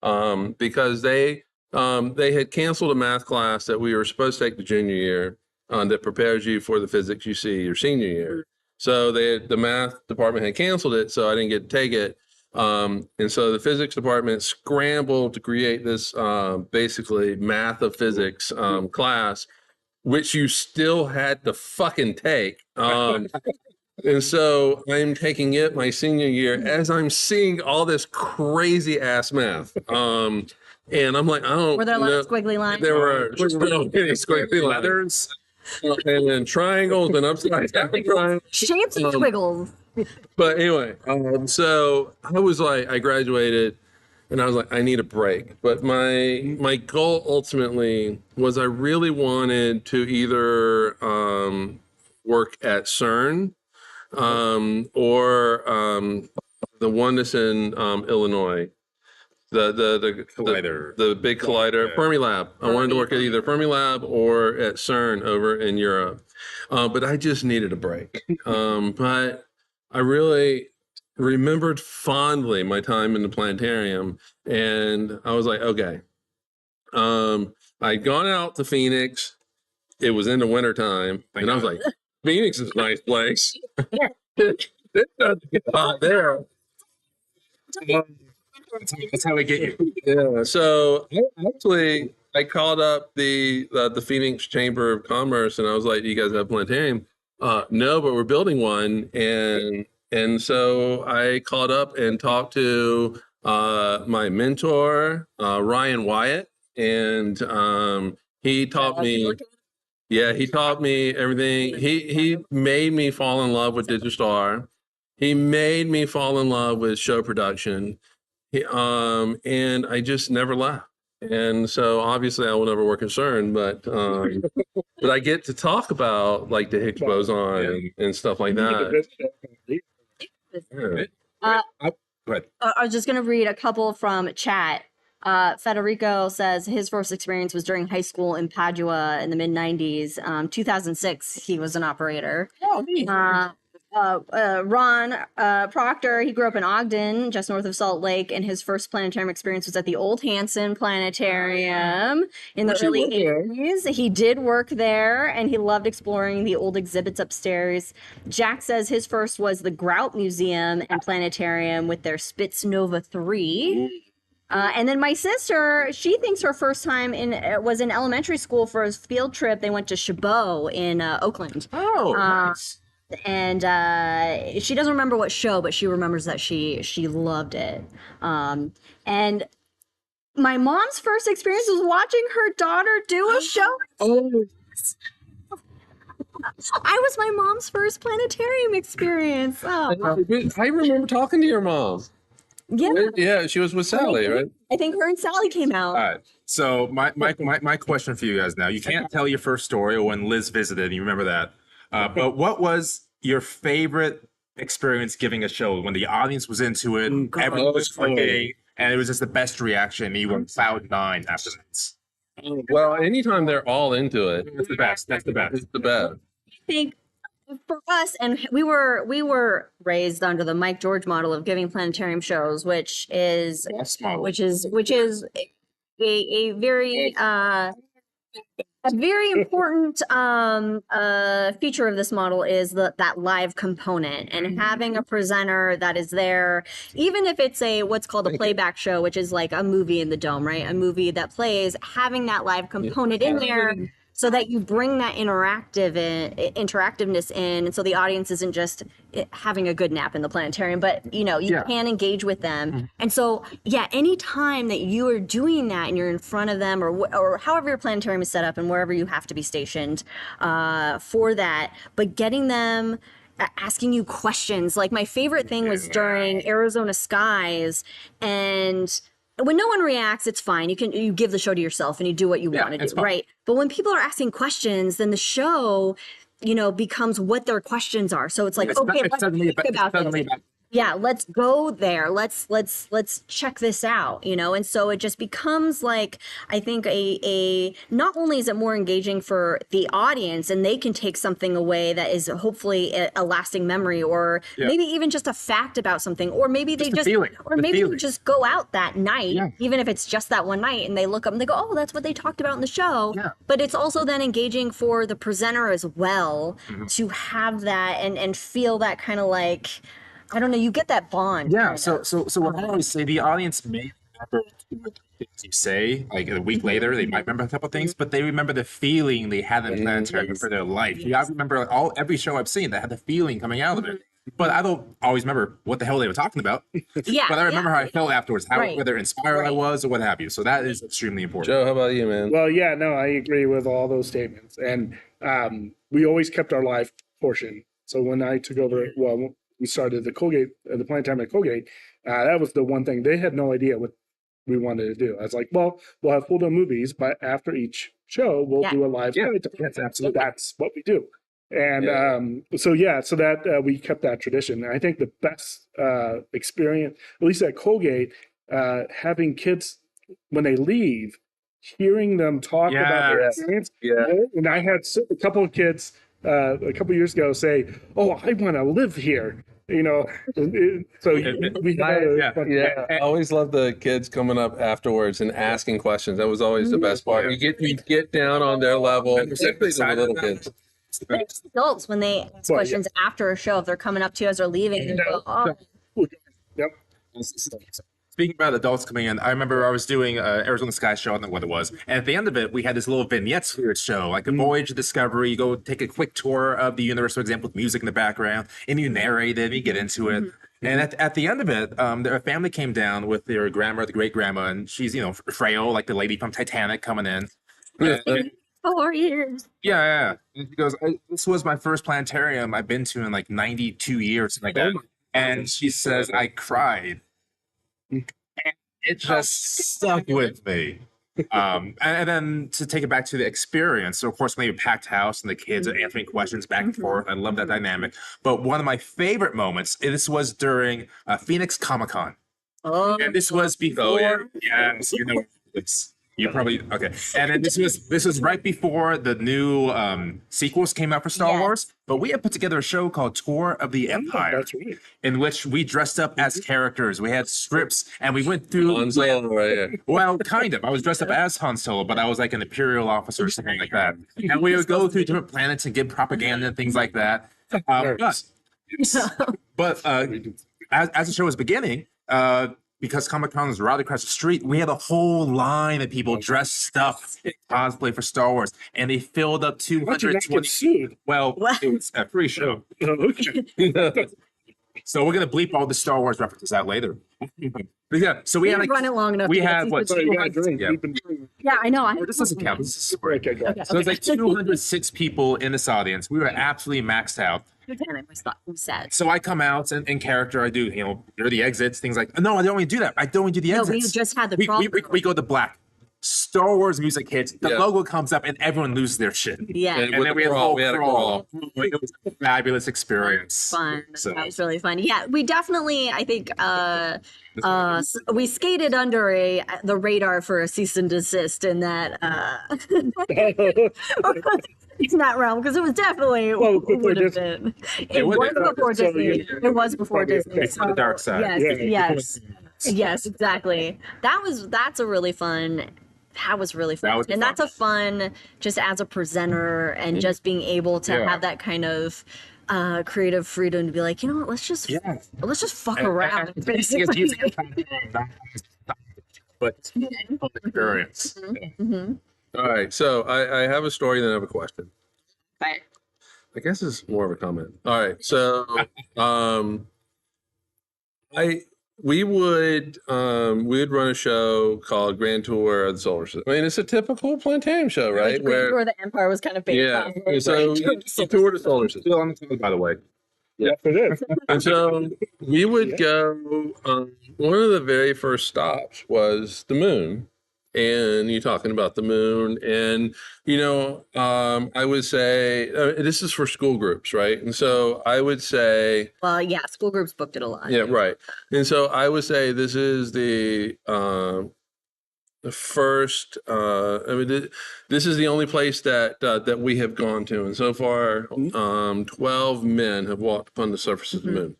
because they had canceled a math class that we were supposed to take the junior year, that prepares you for the physics you see your senior year. So the math department had canceled it, so I didn't get to take it. And so the physics department scrambled to create this basically math of physics class, which you still had to fucking take. And so I'm taking it my senior year as I'm seeing all this crazy ass math. And I'm like, I don't know. Were there a lot of squiggly lines? There were so many squiggly letters. and then triangles and upside down triangles. Shapes and squiggles. But anyway, so I was like, I graduated and I was like, I need a break. But my goal ultimately was I really wanted to either work at CERN or the one that's in Illinois. The Collider. the big collider, Fermilab. I wanted to work at either Fermilab or at CERN over in Europe, but I just needed a break. But I really remembered fondly my time in the planetarium, and I was like, okay. I'd gone out to Phoenix. It was in the wintertime, and I was like, Phoenix is a nice place. It doesn't get hot there. That's how we get you. Yeah. So actually, I called up the Phoenix Chamber of Commerce, and I was like, "Do you guys have a planetarium?" No, but we're building one, and so I called up and talked to my mentor, Ryan Wyatt, and he taught me. Yeah, he taught me everything. He made me fall in love with Digistar. He made me fall in love with show production. And I just never left. And so obviously I will never work in CERN, but I get to talk about like the Higgs boson and stuff like that. Go ahead. I was just going to read a couple from chat. Federico says his first experience was during high school in Padua in the mid 90s. 2006, he was an operator. Oh, neat. Ron Proctor, he grew up in Ogden, just north of Salt Lake, and his first planetarium experience was at the old Hanson Planetarium in the early 80s. He did work there, and he loved exploring the old exhibits upstairs. Jack says his first was the Grout Museum and Planetarium with their Spitz Nova 3. And then my sister, she thinks her first time was in elementary school for a field trip. They went to Chabot in Oakland. Oh, nice. And she doesn't remember what show, but she remembers that she loved it. And my mom's first experience was watching her daughter do a show. Oh, I was my mom's first planetarium experience. Oh. I remember talking to your mom. Yeah. Yeah, she was with Sally, right? I think her and Sally came out. All right. So my question for you guys now, you can't tell your first story or when Liz visited, you remember that. But what was your favorite experience giving a show when the audience was into it, everyone was clicking, and it was just the best reaction, and you were cloud nine after this? Well, anytime they're all into it, That's the best. That's the best. it's the best. I think for us, and we were raised under the Mike George model of giving planetarium shows, which is a very important feature of this model is that live component, and having a presenter that is there, even if it's what's called a playback show, which is like a movie in the dome, right? A movie that plays, having that live component in there so that you bring that interactiveness in, and so the audience isn't just having a good nap in the planetarium, but you can engage with them. And so anytime that you are doing that and you're in front of them, or however your planetarium is set up and wherever you have to be stationed for that, but getting them asking you questions. Like my favorite thing was during Arizona Skies, and when no one reacts, it's fine. You give the show to yourself and you do what you want to do, right? But when people are asking questions, then the show, becomes what their questions are. So it's like, let's think about this. Yeah, let's go there. Let's check this out, and so it just becomes like, I think a not only is it more engaging for the audience and they can take something away that is hopefully a lasting memory, or maybe even just a fact about something, or maybe they just go out that night, even if it's just that one night, and they look up and they go, oh, that's what they talked about in the show. Yeah. But it's also then engaging for the presenter as well, to have that and feel that kind of like, I don't know, you get that bond. Yeah. So what I always say, the audience may remember things you say, like a week later, they might remember a couple things, but they remember the feeling they had in the planetarium for their life. I remember every show I've seen that had the feeling coming out of it. but I don't always remember what the hell they were talking about. Yeah. But I remember how I felt afterwards, how Right. whether inspired I Right. was or what have you. So that is extremely important. Joe, how about you, man? Well, yeah, no, I agree with all those statements. And we always kept our live portion. So when I took over, well, we started the Colgate, the Planetarium at Colgate, that was the one thing. They had no idea what we wanted to do. I was like, well, we'll have full-time movies, but after each show, we'll Yeah. do a live. Yeah. Yes, absolutely. That's what we do. And so that we kept that tradition. And I think the best experience, at least at Colgate, having kids when they leave, hearing them talk about their Yes. experience. Yeah. And I had a couple of kids a couple of years ago say, "Oh, I want to live here." You know, so we had Yeah, I always love the kids coming up afterwards and asking questions. That was always the best part. You get down on their level, particularly the little kids. Adults, when they ask Well, questions after a show, if they're coming up to you as they're leaving, and go, oh, Yep. Speaking about adults coming in, I remember I was doing Arizona Sky Show, I don't know what it was. And at the end of it, we had this little vignettes here show, like a voyage of discovery. You go take a quick tour of the universe, for example, with music in the background, and you narrate it, you get into it. And at the end of it, a family came down with their grandma, the great grandma, and she's, frail, like the lady from Titanic coming in. And- 4 years. yeah. And she goes, this was my first planetarium I've been to in like 92 years, something like that. And she says, I cried. And it just stuck with me. And then to take it back to the experience. So, of course, when they have a packed house and the kids are answering questions back and forth, I love that dynamic. But one of my favorite moments, this was during Phoenix Comic Con. Oh, And this was before, yes, you probably okay. And then this was right before the new sequels came out for Star Wars. But we had put together a show called Tour of the Empire, That's right. in which we dressed up as characters. We had scripts, and we went through. Han Solo right here. Well, kind of. I was dressed up as Han Solo, but I was like an Imperial officer or something like that. And we would go through different planets and give propaganda and things like that. But as the show was beginning, because Comic Con was right across the street, we had a whole line of people dressed up in cosplay for Star Wars, and they filled up Why'd you not 220. get sued? Well, What? it was a free show. Okay. So we're gonna bleep all the Star Wars references out later. But yeah, so we we had didn't like run it long enough. we to get had to what? the Sorry, you gotta 200. drink. Yeah. We've been drinking. Yeah, I know. Or this doesn't count. This is Okay, go ahead. so it's like 206 people in this audience. We were absolutely maxed out. Lieutenant was sad. So I come out and in character, I do, you're the exits, things like, no, I don't want to do that. I don't want to do the No, exits. we just had the we go to black. Star Wars music hits, the Yeah. logo comes up, and everyone loses their shit. Yeah. And And with then the we had a crawl, whole we had a crawl. It was a fabulous experience. Fun. So That was really fun. Yeah, we definitely, I think, we skated under the radar for a cease and desist in that in that realm, because it was definitely Well, before would have Disney. been. It would was have. before So, Disney. yeah. It was before Probably Disney. it's on the dark side. Yes, yes, exactly. That's a really fun. That was really fun. That was And fun. that's a fun, just as a presenter and just being able to Yeah. have that kind of creative freedom to be like, you know what, let's just fuck around. Basically. But experience. Mm-hmm. All right, so I have a story, then I have a question. Right. I guess it's more of a comment. All right, so we would run a show called Grand Tour of the Solar System. I mean, it's a typical planetarium show, right? Where the Empire was kind of based Yeah, on. so you tour the solar system. Still on the toilet, by the way. Yeah, it is. And so we would go, one of the very first stops was the moon. And you're talking about the moon. And, I would say, this is for school groups, right? And so I would say, Well, yeah, school groups booked it a lot. yeah, right. And so I would say this is the first, this is the only place that we have gone to. And so far, 12 men have walked upon the surface of the moon.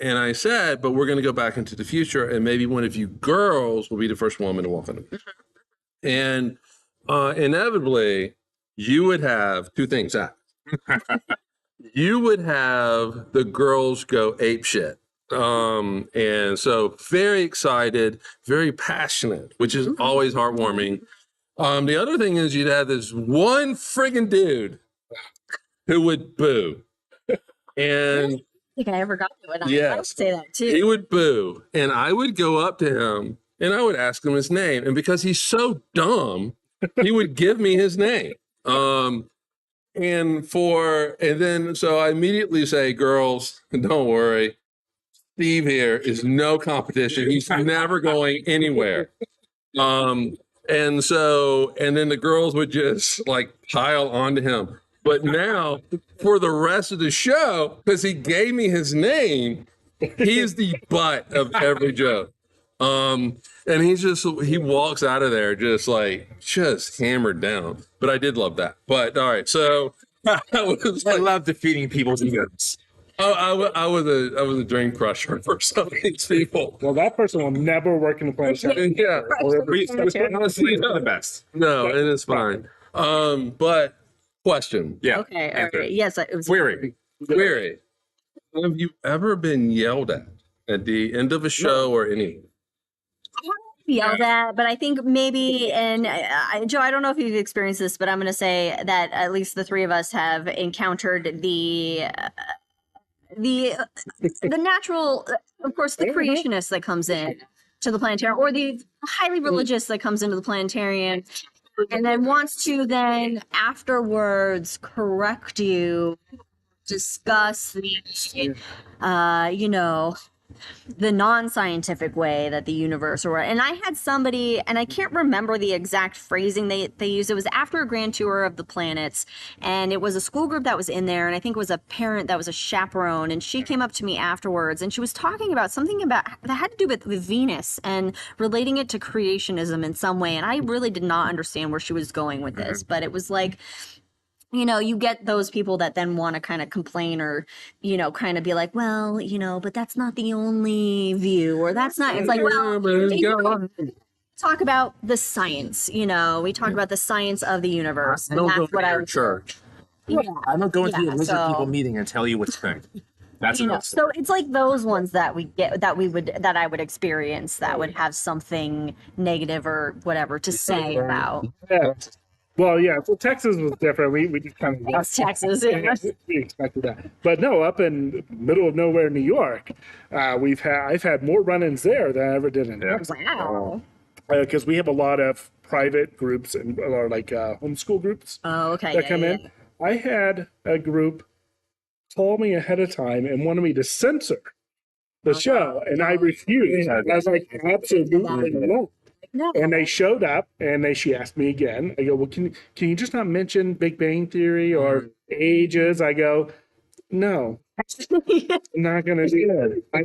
And I said, but we're going to go back into the future, and maybe one of you girls will be the first woman to walk on the moon. And inevitably, you would have two things happen. You would have the girls go apeshit. And so very excited, very passionate, which is always heartwarming. The other thing is you'd have this one friggin' dude who would boo. And think I ever got to it. I would Yes. say that too. He would boo, and I would go up to him and I would ask him his name. And because he's so dumb, he would give me his name. And then so I immediately say, girls, don't worry. Steve here is no competition. He's never going anywhere. And then the girls would just like pile onto him. But now for the rest of the show, because he gave me his name, he is the butt of every joke. And he walks out of there just hammered down. But I did love that. But all right, so I love defeating people's egos. Oh, I was a dream crusher for some of these people. Well, that person will never work in the planetarium. Yeah, Honestly, it's not the best. no, and it's fine. But question, Yeah. Okay. All right. Yes, it was Query. query: have you ever been yelled at the end of a show or anything? yelled at, but I think maybe, and Joe, I don't know if you've experienced this, but I'm going to say that at least the three of us have encountered the natural, of course, the creationist that comes in to the planetarium, or the highly religious that comes into the planetarium and then wants to then afterwards correct you, discuss the the non-scientific way that the universe, and I had somebody, and I can't remember the exact phrasing they used. It was after a grand tour of the planets, and it was a school group that was in there, and I think it was a parent that was a chaperone, and she came up to me afterwards, and she was talking about something about that had to do with Venus and relating it to creationism in some way, and I really did not understand where she was going with this, but it was like, you get those people that then want to kind of complain or, kind of be like, well, but that's not the only view, or that's not, it's like, well, talk about the science, we talk about the science of the universe. And that's what I would church. Yeah. I don't go into a lizard people meeting and tell you what to think. That's enough. So it's like those ones that we get, that I would experience, that would have something negative or whatever to say about. Yeah. Well, yeah. So Texas was different. We just kind of That's Texas. Yeah. we expected that, but no, up in middle of nowhere, New York, I've had more run-ins there than I ever did in Texas. Wow. Because we have a lot of private groups and a lot of homeschool groups Oh, okay. that come in. I had a group call me ahead of time and wanted me to censor the show, and I refused. I was like, absolutely not. No. And they showed up, and she asked me again. I go, well, can you just not mention Big Bang Theory or ages? I go, no, I'm not going to do that. I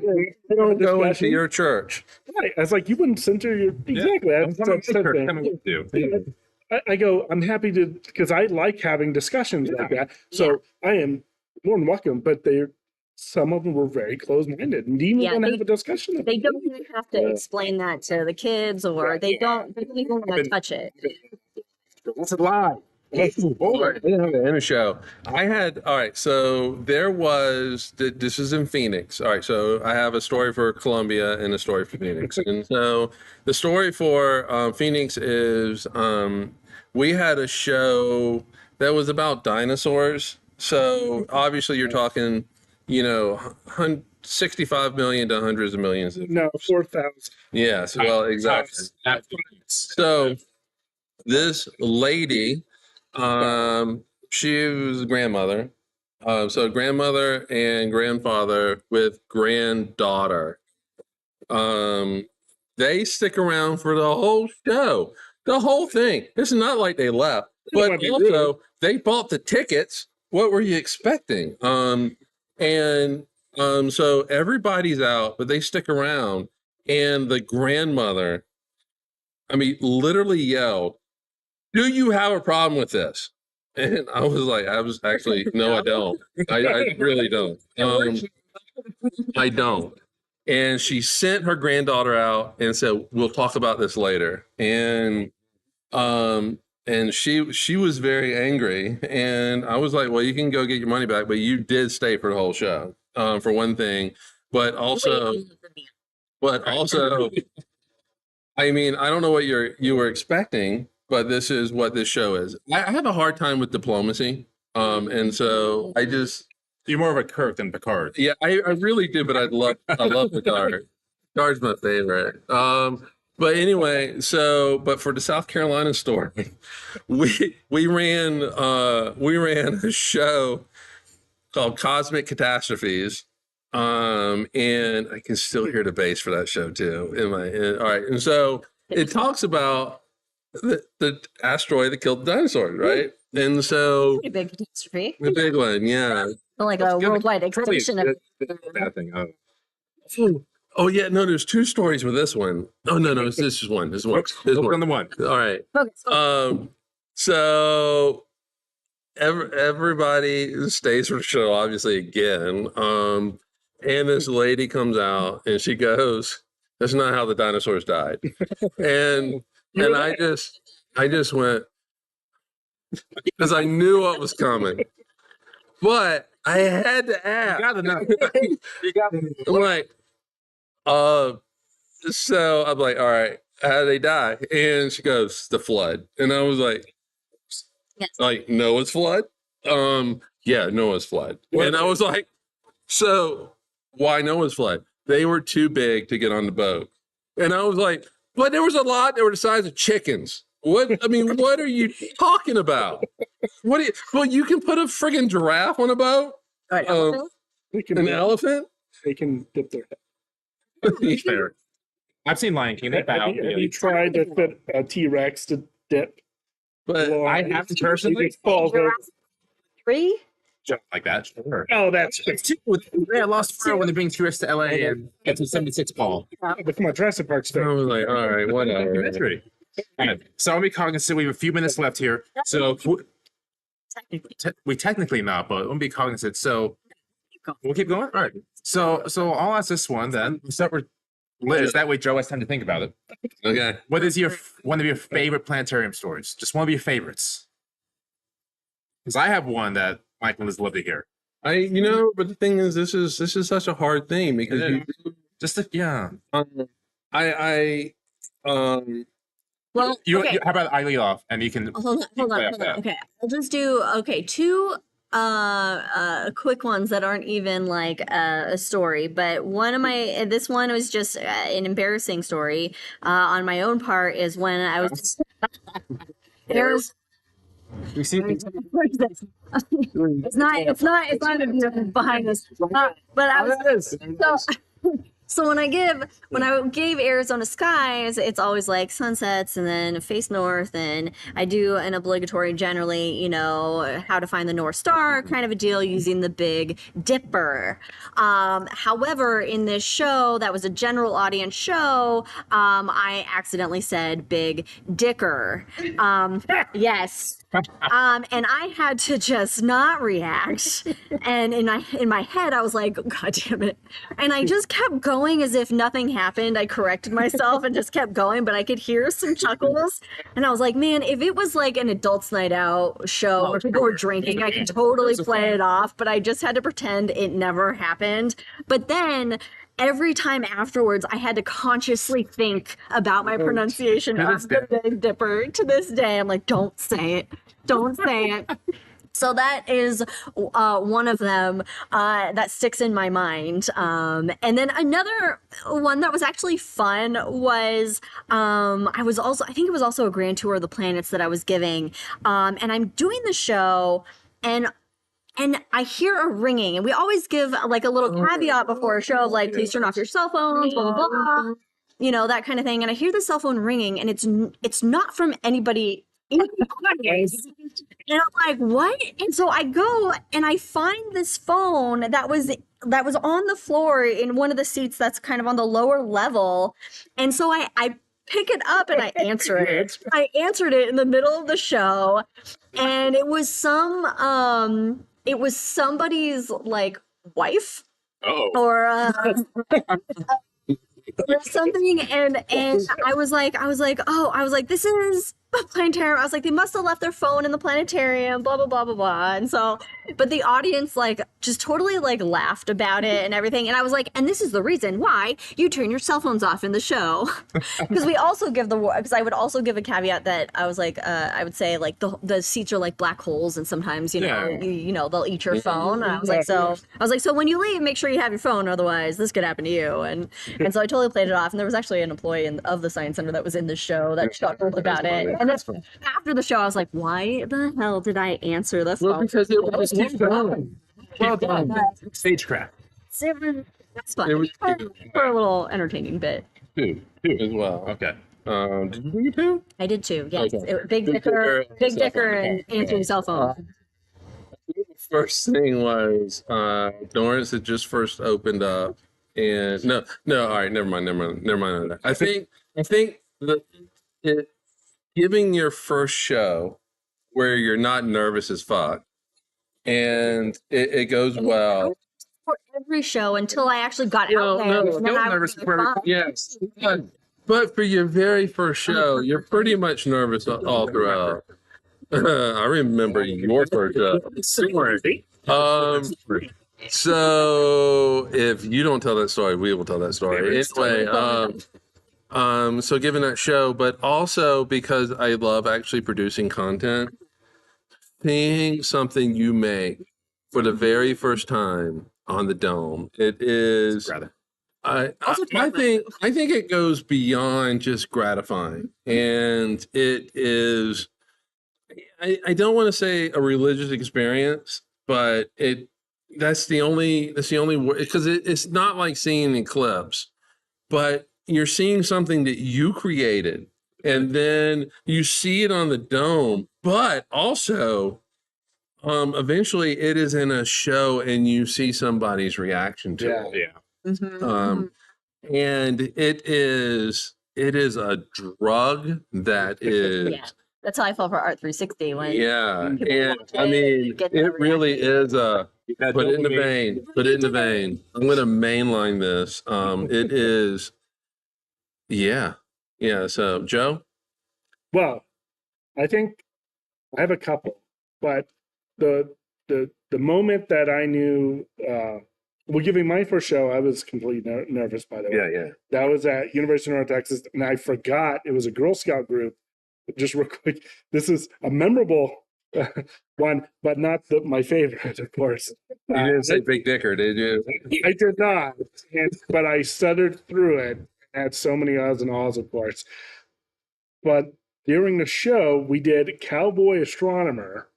don't go into your church. Right. I was like, you wouldn't censor your exactly. I go, I'm happy to, because I like having discussions like that. So I am more than welcome. But some of them were very closed-minded and didn't even want to have a discussion. They don't even have to explain that to the kids, or they don't even want to touch it. That's a lie. I didn't have an end show. I had, all right, so there was, this is in Phoenix. All right, so I have a story for Columbia and a story for Phoenix. And so the story for Phoenix is we had a show that was about dinosaurs. So obviously you're talking, 65 million to hundreds of millions. No, 4,000. Yes, well, exactly. So this lady, she was a grandmother. So grandmother and grandfather with granddaughter. They stick around for the whole show, the whole thing. It's not like they left, but also they bought the tickets. What were you expecting? So everybody's out, but they stick around, and the grandmother, literally yelled, "Do you have a problem with this?" And I was actually, no, I don't. I really don't. I don't. And she sent her granddaughter out and said, "We'll talk about this later." And she was very angry, and I was like, "Well, you can go get your money back, but you did stay for the whole show, for one thing, but also, I don't know what you were expecting, but this is what this show is." I have a hard time with diplomacy, and so I just You're more of a Kirk than Picard. Yeah, I really do, but I love Picard. Picard's my favorite. But anyway, but for the South Carolina story, we ran a show called Cosmic Catastrophes. And I can still hear the bass for that show too. All right. And so it talks about the asteroid that killed the dinosaurs, right? And so Pretty big catastrophe. the big one, yeah. Like a worldwide extinction of. Bad thing. Oh yeah, no, there's two stories with this one. Oh no, this is one. This is one. Focus on the one. All right. Focus. So everybody stays for the show, obviously, again. And this lady comes out and she goes, "That's not how the dinosaurs died." and I just went, because I knew what was coming. But I had to ask. You gotta know. You gotta know. I'm like, so I'm like, all right, how did they die? And she goes, the flood. And I was like, Yes. like Noah's flood? Yeah, Noah's flood. And I was like, so why Noah's flood? They were too big to get on the boat. And I was like, but there was a lot that were the size of chickens. What are you talking about? Well, you can put a friggin' giraffe on a boat? Right. An elephant? They can dip their head. Fair. I've seen Lion King. They bow. Have you tried to fit a T-Rex to dip? But Well, I haven't personally. It just falls over. 3? Jump like that. Sure. Oh, that's It's two with Lost World when they bring tourists to LA and it's a 76 ball. but come on, Jurassic Park's I fair. was like, all right, whatever. Documentary. Alright, so I'll be cognizant. We have a few minutes left here. So we technically not, but we'll be cognizant. So we'll keep going. All right. So I'll ask this one then. We'll start with Liz. That way Joe has time to think about it. Okay. What is one of your favorite planetarium stories? Just one of your favorites. Because I have one that Mike and Liz love to hear. But the thing is, this is such a hard thing because Well, okay. How about I lead off and you can Hold on. Okay, I'll just do two quick ones that aren't even like a story, but this one was just an embarrassing story on my own part. Is when I was there's we see it's not behind us, but I was so when I gave Arizona Skies, it's always like sunsets and then face north, and I do an obligatory, generally, how to find the North Star kind of a deal using the Big Dipper. However, in this show, that was a general audience show, I accidentally said Big Dicker. Yes. And I had to just not react. And in my head, I was like, God damn it. And I just kept going as if nothing happened. I corrected myself and just kept going, but I could hear some chuckles. And I was like, man, if it was like an adults night out show where people were drinking, I could totally play it off, but I just had to pretend it never happened. But then every time afterwards, I had to consciously think about my pronunciation of the Big Dipper. To this day, I'm like, don't say it. Don't say it. So that is one of them that sticks in my mind. And then another one that was actually fun was I think it was also a grand tour of the planets that I was giving. And I'm doing the show and I hear a ringing, and we always give like a little caveat before a show of like, please turn off your cell phones, blah, blah, blah, that kind of thing. And I hear the cell phone ringing, and it's not from anybody in the audience. And I'm like, what? And so I go and I find this phone that was on the floor in one of the seats that's kind of on the lower level. And so I pick it up and I answer it. I answered it in the middle of the show, and it was somebody's like wife or something, and I was like, Planetarium. I was like, they must have left their phone in the planetarium, blah, blah, blah, blah, blah. And so, but the audience like just totally like laughed about it and everything. And I was like, and this is the reason why you turn your cell phones off in the show. Because we also give because I would also give a caveat that I was like, I would say like the seats are like black holes and sometimes, you know, they'll eat your phone. And I was like, so when you leave, make sure you have your phone. Otherwise this could happen to you. And so I totally played it off. And there was actually an employee of the Science Center that was in the show that chuckled about it. And then after the show, I was like, why the hell did I answer the phone? Well, because it was too fun. Well done. Stagecraft. That's fun. For a little entertaining bit. Two as well. Okay. Did you do 2? I did too. Yes. Okay. Big Dicker, and answering cell phone. The first thing was Dorrance had just first opened up, and no. All right, never mind. I think giving your first show where you're not nervous as fuck, and it goes well. For every show until I actually got out there. No, and then I nervous was for Yes, but for your very first show, you're pretty much nervous all throughout. I remember your first show. So if you don't tell that story, we will tell that story. Anyway, so given that show, but also because I love actually producing content, seeing something you make for the very first time on the Dome, it is. I think it goes beyond just gratifying, and it is. I don't want to say a religious experience, but that's the only word, because it's not like seeing an eclipse, but you're seeing something that you created, and then you see it on the Dome, but also eventually it is in a show and you see somebody's reaction to it. Yeah. Mm-hmm. And it is a drug that is. Yeah. That's how I felt for Art 360 when and I mean it really is a put it in the vein. Put it in the vein. I'm gonna mainline this. It is yeah. So Joe? Well, I think I have a couple, but the moment that I knew well, giving my first show, I was completely nervous, by the way. Yeah. That was at University of North Texas, and I forgot it was a Girl Scout group. Just real quick, this is a memorable one, but not my favorite, of course. You didn't say Big Dicker, did you? I did not, but I stuttered through it. Had so many odds and ahs, of course. But during the show, we did Cowboy Astronomer.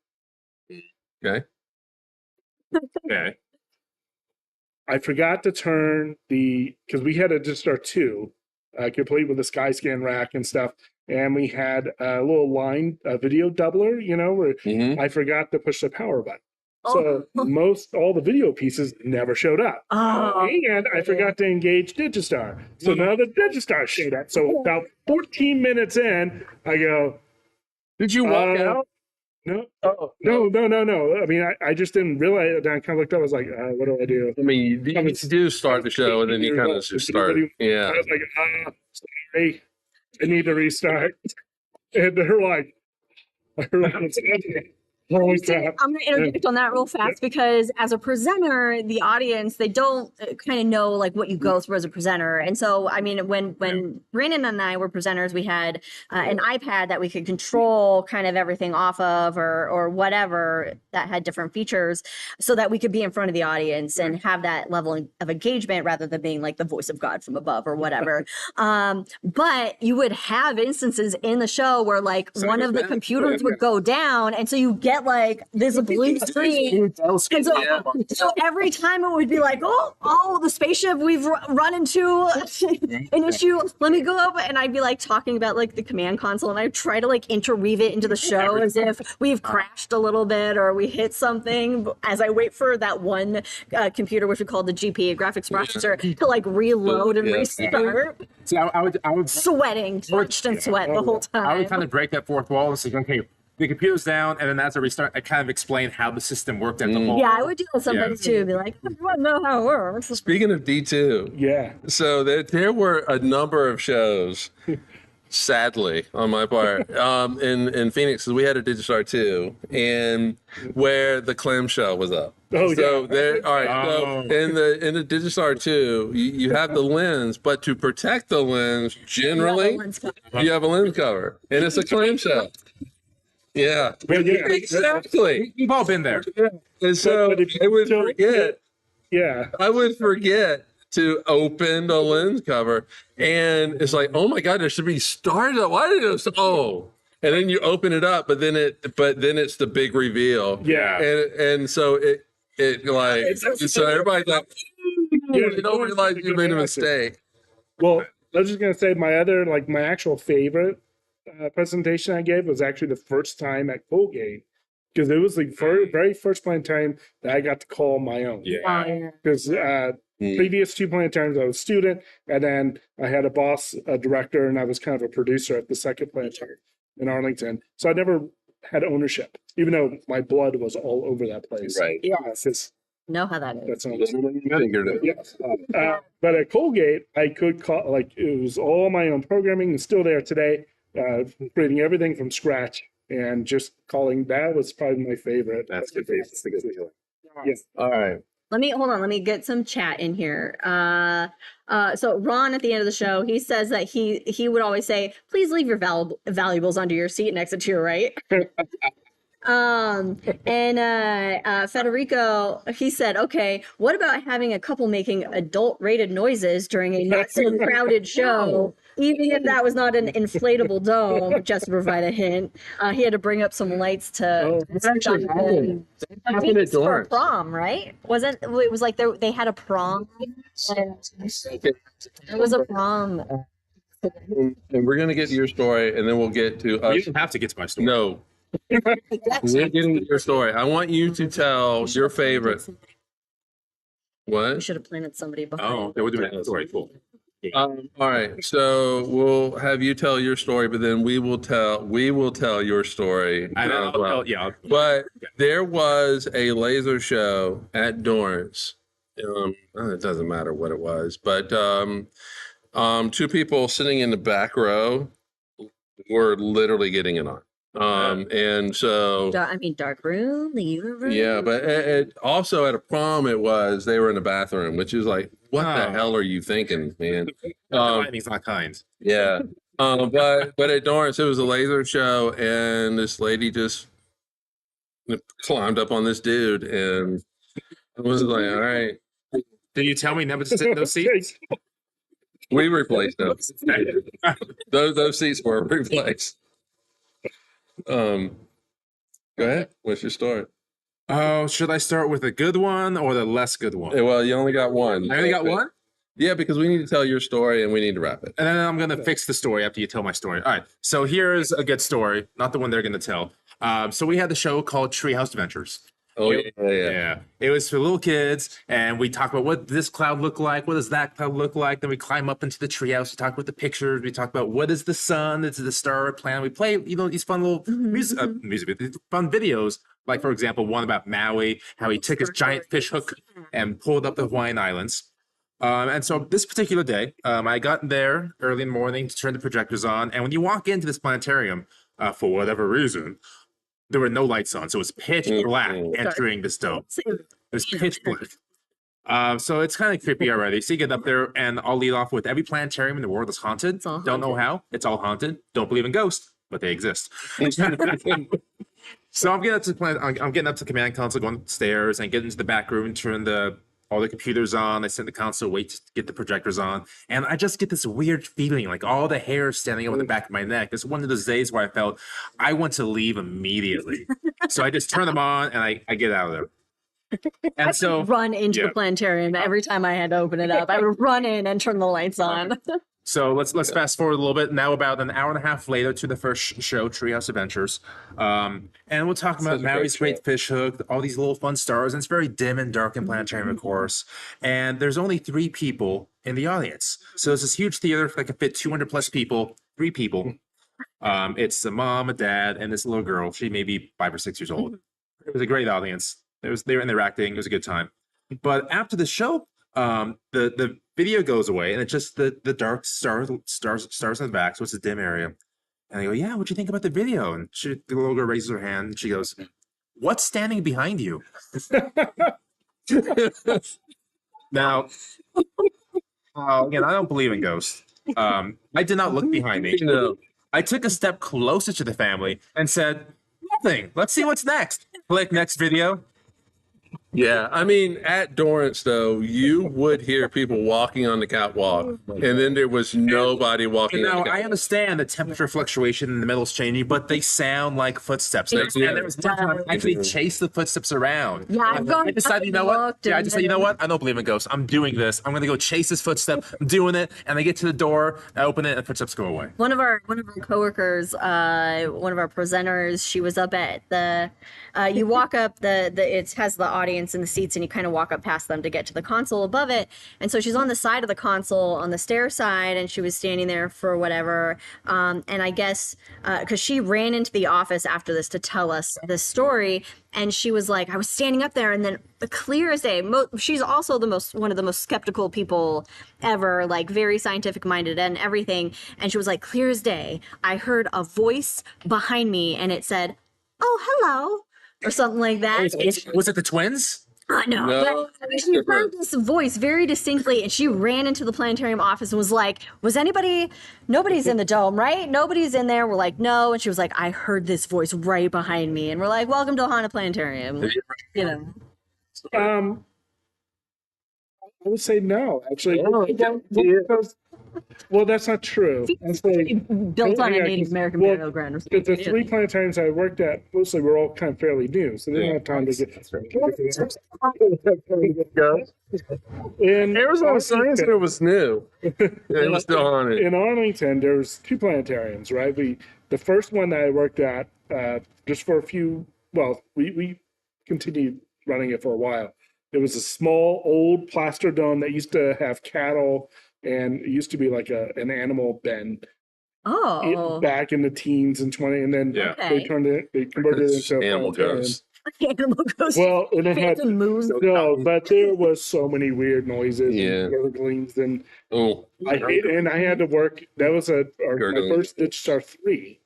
Okay. I forgot to turn because we had to start 2, complete with the Skyscan rack and stuff. And we had a little line, a video doubler, where I forgot to push the power button. So all the video pieces never showed up. And I forgot to engage Digistar. So now the Digistar showed up. So about 14 minutes in, I go, Did you walk out? No. No. I mean, I just didn't realize it. I kind of looked up. I was like, what do I do? I mean, you do start the show and then you kind of just start. Yeah. I was like, sorry, I need to restart. And they're like, what's happening? I'm going to interject on that real fast because as a presenter, the audience, they don't kind of know like what you go through as a presenter. And so, I mean, when Brandon and I were presenters, we had an iPad that we could control kind of everything off of or whatever that had different features so that we could be in front of the audience and have that level of engagement rather than being like the voice of God from above or whatever. But you would have instances in the show where like one of the computers would go down. And so you get like this blue screen. And so every time it would be like, oh, the spaceship, we've run into an issue. Let me go up. And I'd be like talking about like the command console and I'd try to like interweave it into the show as if we've crashed a little bit or we hit something as I wait for that one computer, which we call the GP, graphics processor, to like reload and restart. See, I would sweating, drenched in sweat the whole time. I would kind of break that fourth wall and say, okay, the computer's down, and then as I restart, I kind of explain how the system worked at the whole. Yeah, I would do that sometimes too. Be like, I don't know how it works. Speaking of D2, yeah. So there were a number of shows. sadly on my part, in Phoenix, we had a Digistar 2, and where the clamshell was up. Oh, So yeah. there, all right. So Oh. in the Digistar 2, you have the lens, but to protect the lens, generally you have a lens cover, and it's a clamshell. Yeah, But yeah, exactly. We've all been there. And so but if you I would don't forget. yeah. I would forget to open the lens cover, and it's like, oh my god, there should be stars. Why did it? Oh, and then you open it up, but then it's the big reveal. Yeah. and so it like so everybody's like, Yeah, you don't realize you made a mistake. Well, I was just gonna say my actual favorite presentation I gave was actually the first time at Colgate, because it was the very first planetarium that I got to call my own. Yeah. Because previous 2 planetariums I was a student, and then I had a boss, a director, and I was kind of a producer at the second planetarium in Arlington. So I never had ownership, even though my blood was all over that place. Right. Yeah. Because Know how that is. that's not Figured it. yeah. But at Colgate, I could call, like, it was all my own programming, and still there today, creating everything from scratch, and just calling. That was probably my favorite. That's good. That's the good feeling. Yes. All right. Let me get some chat in here. So Ron at the end of the show, he says that he would always say, please leave your valuables under your seat next to your right. And Federico, he said, okay, what about having a couple making adult rated noises during a not so crowded show, even if that was not an inflatable dome, just to provide a hint. He had to bring up some lights to It's actually happened. I think it's for a prom, right? Wasn't it was like they had a prom? It was a prom. And we're gonna get to your story, and then we'll get to You us. didn't have to get to my story. No, we're getting to your story. I want you to tell your favorite. We What? should have planted somebody behind. Oh, they were doing that story. Cool. All right. So we'll have you tell your story, but then we will tell your story I know. as well. Yeah. But there was a laser show at Dorrance. It doesn't matter what it was, but 2 people sitting in the back row were literally getting it on. And so I mean, dark room, the universe. yeah, but it also at a prom they were in the bathroom, which is like, what the Oh. hell are you thinking, man? Lightning's not kind. Yeah. But at Dorrance, it was a laser show, and this lady just climbed up on this dude, and I was like, all right, Did you tell me never to sit in those seats? we replaced them. Those seats were replaced. Go ahead. What's your story? Oh, should I start with a good one or the less good one? Well, you only got one. I only got one? Yeah, because we need to tell your story and we need to wrap it. And then I'm going to fix the story after you tell my story. All right. So here's a good story, not the one they're going to tell. So we had the show called Treehouse Adventures. Oh, yeah. Yeah. It was for little kids, and we talk about what this cloud look like, what does that cloud look like. Then we climb up into the treehouse. We talk about the pictures. We talk about what is the sun, it's the star planet. We play, these fun little music fun videos. Like, for example, one about Maui, how he took his giant fish hook and pulled up the Hawaiian Islands. And so this particular day, I got there early in the morning to turn the projectors on. And when you walk into this planetarium, for whatever reason, there were no lights on. So it was pitch black entering this dome. It was pitch black. So it's kind of creepy already. So you get up there, and I'll lead off with every planetarium in the world is haunted. Don't know how. It's all haunted. Don't believe in ghosts, but they exist. So I'm getting up to I'm getting up to the command console, going upstairs, and get into the back room and turn all the computers on. I sit in the console, wait to get the projectors on, and I just get this weird feeling, like all the hair standing over the back of my neck. It's one of those days where I felt I want to leave immediately. So I just turn them on and I get out of there. And so run into the planetarium every time I had to open it up. I would run in and turn the lights on. So let's fast forward a little bit. Now about an hour and a half later to the first show, Treehouse Adventures. And we'll talk about Maui's Great Fish Hook, all these little fun stars. And it's very dim and dark in Planetarium, of course. And there's only 3 people in the audience. So it's this huge theater that can fit 200 plus people, 3 people. It's a mom, a dad, and this little girl. She may be 5 or 6 years old. It was a great audience. They were interacting. It was a good time. But after the show, the video goes away, and it's just the dark stars in the back, so it's a dim area. And I go, yeah, what'd you think about the video? And the little girl raises her hand, and she goes, what's standing behind you? Now, again, I don't believe in ghosts. I did not look behind me. No. I took a step closer to the family and said, nothing. Let's see what's next. Click next video. Yeah, I mean, at Dorrance, though, you would hear people walking on the catwalk, and then there was nobody walking And on the now catwalk. I understand the temperature fluctuation in the metal's changing, but they sound like footsteps. They And do. there was one time I actually chased the footsteps around. Yeah, I've gone I decided, back you know and what? looked Yeah, I and decided, you know then- what? I don't believe in ghosts. I'm doing this. I'm gonna go chase this footstep. I'm doing it, and I get to the door, I open it, and the footsteps go away. One of our coworkers, one of our presenters, she was up at the. You walk up it has the audience in the seats, and you kind of walk up past them to get to the console above it. And so she's on the side of the console on the stair side, and she was standing there for whatever. And I guess because she ran into the office after this to tell us this story, and she was like, I was standing up there, and then clear as day. She's also one of the most skeptical people ever, like very scientific minded and everything. And she was like, clear as day, I heard a voice behind me, and it said, "Oh, hello," or something like that. Was it the twins? No, No, but she heard this voice very distinctly, and she ran into the planetarium office and was like, was anybody? Nobody's in the dome, right? Nobody's in there. We're like, no. And she was like, I heard this voice right behind me. And we're like, welcome to Haunted Planetarium. You know. I would say no, actually. Oh, Because, well, that's not true. I'd say, Built on a Yeah, Native 'cause- American well, burial ground. because the three planetariums I worked at mostly were all kind of fairly new, so they didn't have time to get. In Arizona Science Fair was new. It was still haunted. In Arlington, there was two planetariums, right? The first one that I worked at, just for a few, well, we continued running it for a while. It was a small old plaster dome that used to have cattle, and it used to be like an animal den Oh, back in the teens and 20, and then Yeah. they okay. converted it into a Animal planetarium. ghost. Animal ghost. Well, and it had Phantom moves. no, but there was so many weird noises Yeah. and gurglings, and Oh, I had to work. That was my Gurgling. first Ditch Star 3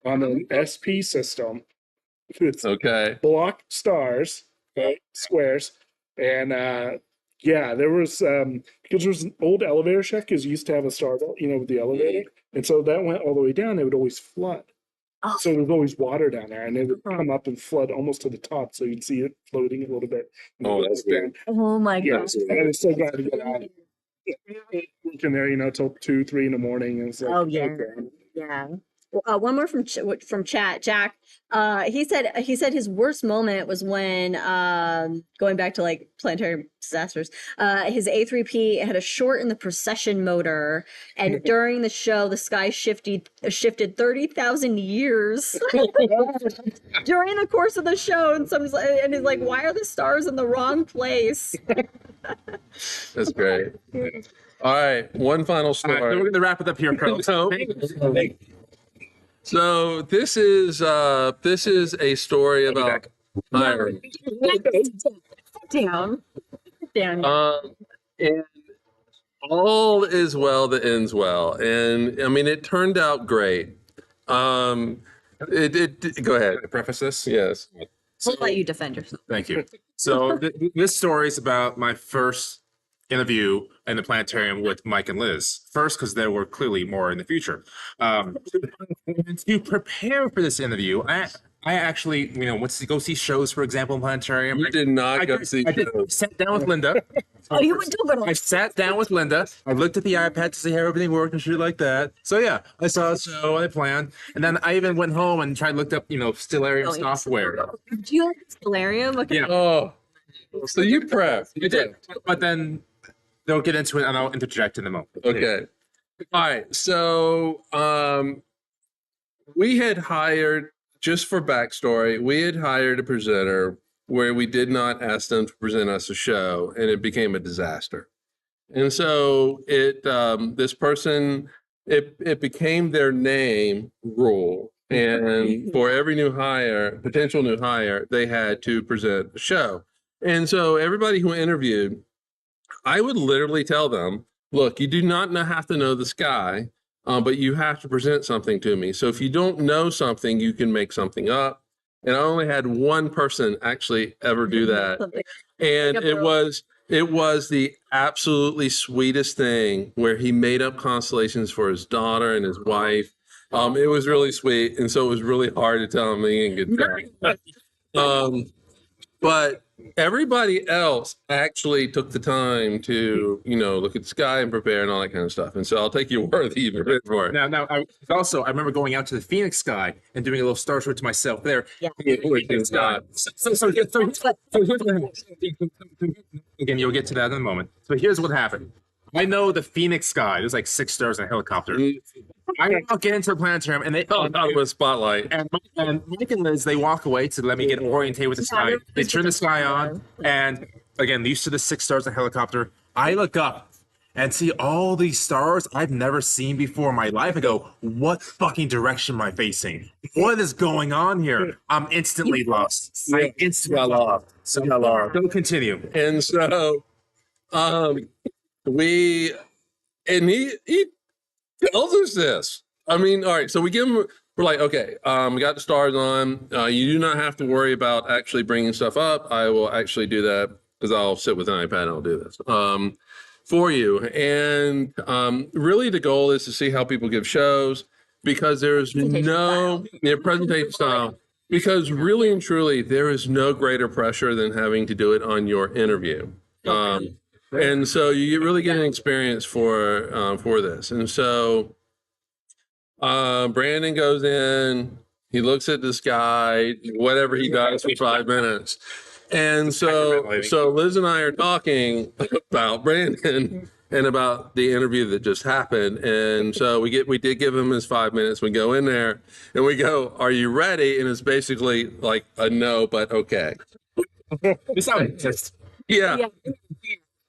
on an SP system. It's okay. block stars, right, squares, and yeah, there was because there was an old elevator shaft because you used to have a star, with the elevator, and so that went all the way down. It would always flood. Oh. So there was always water down there, and it would Uh-huh. come up and flood almost to the top, so you'd see it floating a little bit. Oh, that's weird. Oh my Yeah, god. I was so glad to get out. Working there, till 2, 3 in the morning. And it's like, Oh, yeah. okay. Yeah. One more from chat. Jack. He said his worst moment was when going back to like planetary disasters. His A3P had a short in the precession motor, and during the show, the sky shifted 30,000 years during the course of the show. And he's like, "Why are the stars in the wrong place?" That's great. All right. One final All story. right, so we're gonna wrap it up here, folks. No. So this is a story about hiring. Down. And all is well that ends well, and I mean it turned out great. It go ahead. To preface this, Yes. We'll let you defend yourself. thank you. So this story is about my first interview in the planetarium with Mike and Liz. First, because there were clearly more in the future. And to prepare for this interview, I actually, went to go see shows, for example, in planetarium. You did not go see I shows. sat down with Linda. Oh, you would do I it. sat down with Linda. I looked at the iPad to see how everything worked and shit like that. So yeah, I saw a show, I planned, and then I even went home and tried looked up, Stellarium Oh, yes. software. Do you like Stellarium? Okay. Yeah. Oh, so you prep. I did, but then they'll get into it, and I'll interject in a moment. Okay. All right. So we had hired, just for backstory, we had hired a presenter where we did not ask them to present us a show, and it became a disaster. And so this person, it became their name rule. And for every potential new hire, they had to present a show. And so everybody who interviewed, I would literally tell them, look, you do not have to know the sky, but you have to present something to me. So if you don't know something, you can make something up. And I only had one person actually ever do that. And it was the absolutely sweetest thing where he made up constellations for his daughter and his wife. It was really sweet. And so it was really hard to tell him he didn't get that. But everybody else actually took the time to, look at the sky and prepare and all that kind of stuff. And so I'll take your word that you prepared for it. Now, I remember going out to the Phoenix sky and doing a little star show to myself there. Yeah. It's not. So here's what happened. Again, you'll get to that in a moment. So here's what happened. I know the Phoenix sky. There's like 6 stars in a helicopter. I get into the planetarium and they out with a spotlight. And Mike and Liz, they walk away to let me get oriented with the sky. They turn the sky on, and again, used to the 6 stars in a helicopter. I look up and see all these stars I've never seen before in my life. I go, what fucking direction am I facing? What is going on here? I'm instantly lost. I instantly lost. So don't continue. And so, he tells us this. I mean, all right, so we're like, okay, we got the stars on. You do not have to worry about actually bringing stuff up. I will actually do that because I'll sit with an iPad and I'll do this for you. And really the goal is to see how people give shows because there's presentation style. Because really and truly, there is no greater pressure than having to do it on your interview. And so you really get an experience for this. And so Brandon goes in, he looks at the sky, whatever he does for 5 minutes. And so Liz and I are talking about Brandon and about the interview that just happened. And so we did give him his 5 minutes. We go in there and we go, are you ready? And it's basically like a no, but okay. This sounds yeah.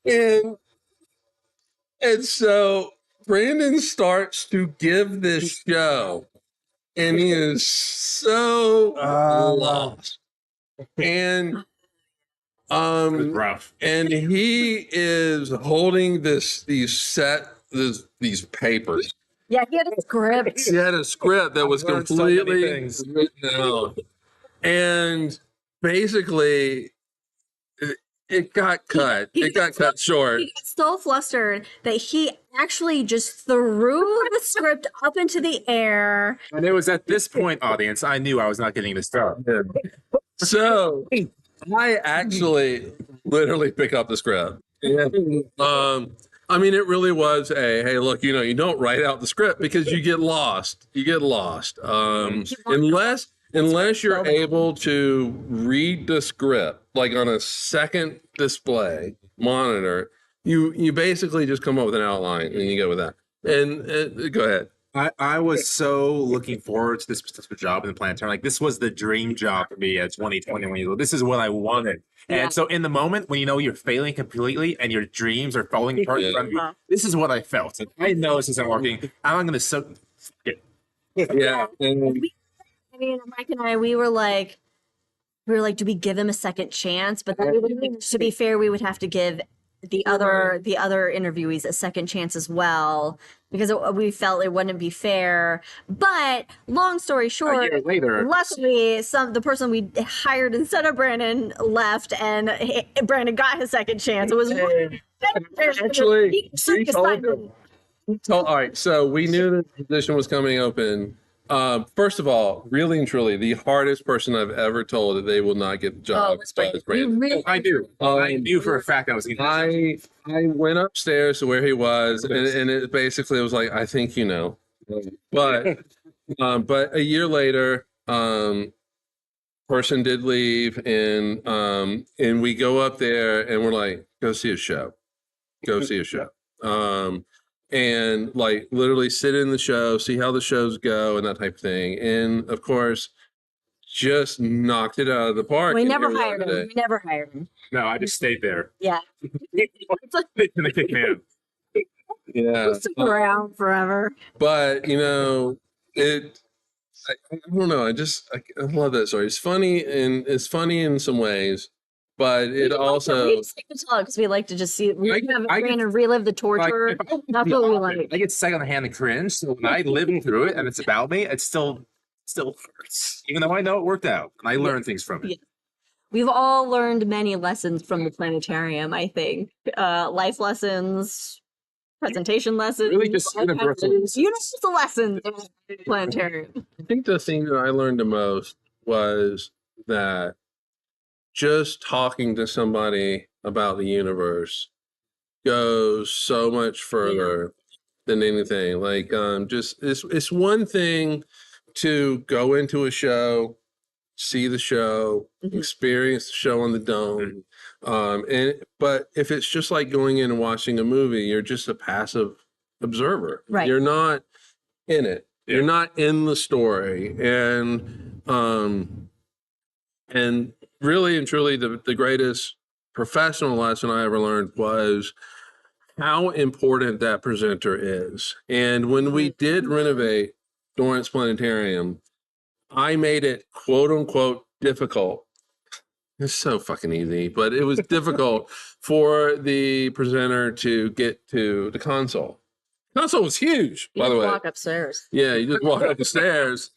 And so Brandon starts to give this show, and he is so lost. And rough. And he is holding these papers. Yeah, he had a script. He had a script that was completely written out. And basically it got cut. It got cut short. He got so flustered that he actually just threw the script up into the air. And it was at this point, audience, I knew I was not getting this done. So I actually literally pick up the script. I mean, it really was hey, look, you don't write out the script because you get lost. You get lost. Unless you're able to read the script, like on a second display monitor, you basically just come up with an outline and you go with that. And go ahead. I was so looking forward to this specific job in the planetarium. Like this was the dream job for me at 2021. This is what I wanted. And so in the moment when you're failing completely and your dreams are falling apart in front of you, this is what I felt. And I know this isn't working. I'm going to Yeah. I mean, Mike and I, we were like, do we give him a second chance? But then to be fair, we would have to give the other interviewees a second chance as well because we felt it wouldn't be fair. But long story short, a year later, luckily, the person we hired instead of Brandon left, and Brandon got his second chance. It was actually. All right, so we knew the position was coming open. First of all, really and truly, the hardest person I've ever told that they will not get the job is Brandon. Really? I do. I knew for a fact I was going to. I went upstairs to where he was, and it basically was like, I think you know. But a year later, person did leave, and we go up there, and we're like, go see a show. Go see a show. And like literally sit in the show, see how the shows go and that type of thing. And of course, just knocked it out of the park. We never hired him. We never hired him. No, I just stayed there. Yeah. They kicked me out. Yeah. Stuck around forever. But I don't know. I love that story. It's funny in some ways. but it also because we like to just see I get- and relive the Like, torture. if I was That's the what we author, like. I get secondhand cringe. So when I live through it and it's about me, it still hurts, even though I know it worked out and I learned things from it. Yeah. We've all learned many lessons from the planetarium, I think. Life lessons, presentation lessons, Really just all kinds of universal lessons in the planetarium. I think the thing that I learned the most was that just talking to somebody about the universe goes so much further than anything. Like, just it's one thing to go into a show, see the show, experience the show on the dome, but if it's just like going in and watching a movie, you're just a passive observer. Right. You're not in it. Yeah. You're not in the story, and really and truly, the greatest professional lesson I ever learned was how important that presenter is. And when we did renovate Dorrance Planetarium, I made it quote unquote difficult. It's so fucking easy, but it was difficult for the presenter to get to the console. Console was huge, by the way. Walk upstairs. Yeah, you just walk up the stairs,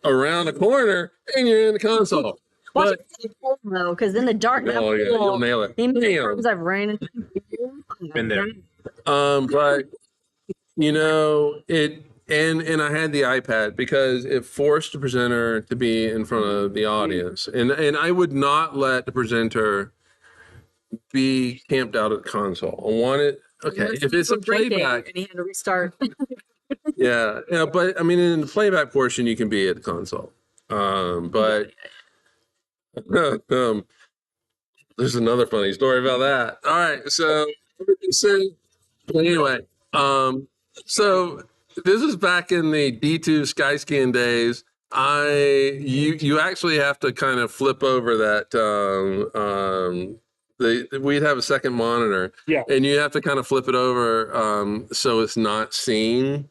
around the corner, and you're in the console. Watch But it though, because in the dark, oh yeah, you'll nail it. the amount of Damn. times I've ran into Been there. But you know, and I had the iPad because it forced the presenter to be in front of the audience. And I would not let the presenter be camped out at the console. I wanted if it's a playback. and he had to restart. Yeah, but I mean in the playback portion you can be at the console. But there's another funny story about that. All right, so anyway, so this is back in the D2 Skyscan days. You actually have to kind of flip over that. We'd have a second monitor, Yeah. and you have to kind of flip it over so it's not seen.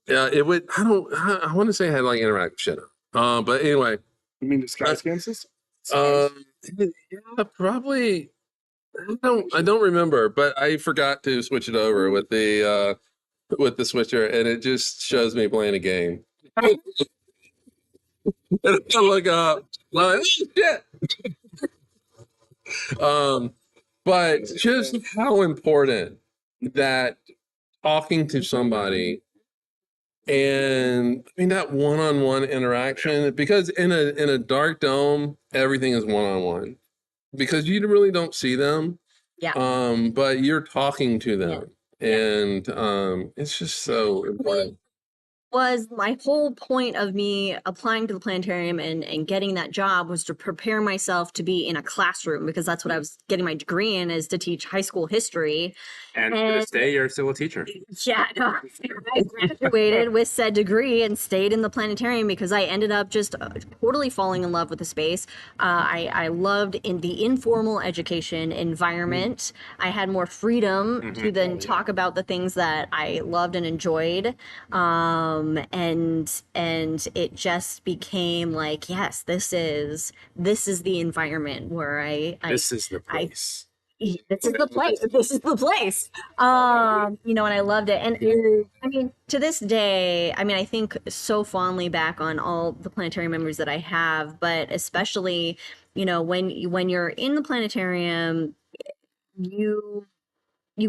Yeah, it would. I want to say it had like interactive shit. But anyway, You mean the Skyscan system? yeah, probably. I don't remember, but I forgot to switch it over with the switcher, and it just shows me playing a game. And I look up, like, oh, shit. But just how important that talking to somebody and I mean that one-on-one interaction, because in a dark dome, everything is one-on-one because you really don't see them. Yeah. But you're talking to them. And it's just so important. Was my whole point of me applying to the planetarium and getting that job was to prepare myself to be in a classroom, because that's what I was getting my degree in, is to teach high school history. And to this day, you're still a teacher. Yeah, no, I graduated with said degree and stayed in the planetarium because I ended up just totally falling in love with the space. I loved in the informal education environment. I had more freedom to then talk about the things that I loved and enjoyed. And it just became like, yes, this is the environment where This is the place. this is the place. This is the place. You know, and I loved it. And I mean, to this day, I mean, I think so fondly back on all the planetarium memories that I have, but especially, you know, when you're in the planetarium, you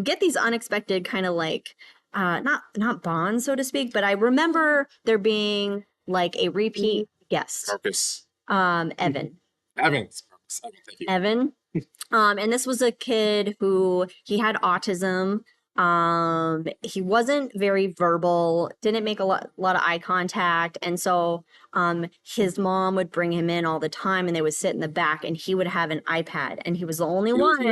get these unexpected kind of like, not bonds, so to speak, but I remember there being like a repeat guest, Marcus. Evan. Evans. Thank you. Evan. And this was a kid who he had autism. He wasn't very verbal, didn't make a lot of eye contact. And so his mom would bring him in all the time and they would sit in the back and he would have an iPad, and he was the only one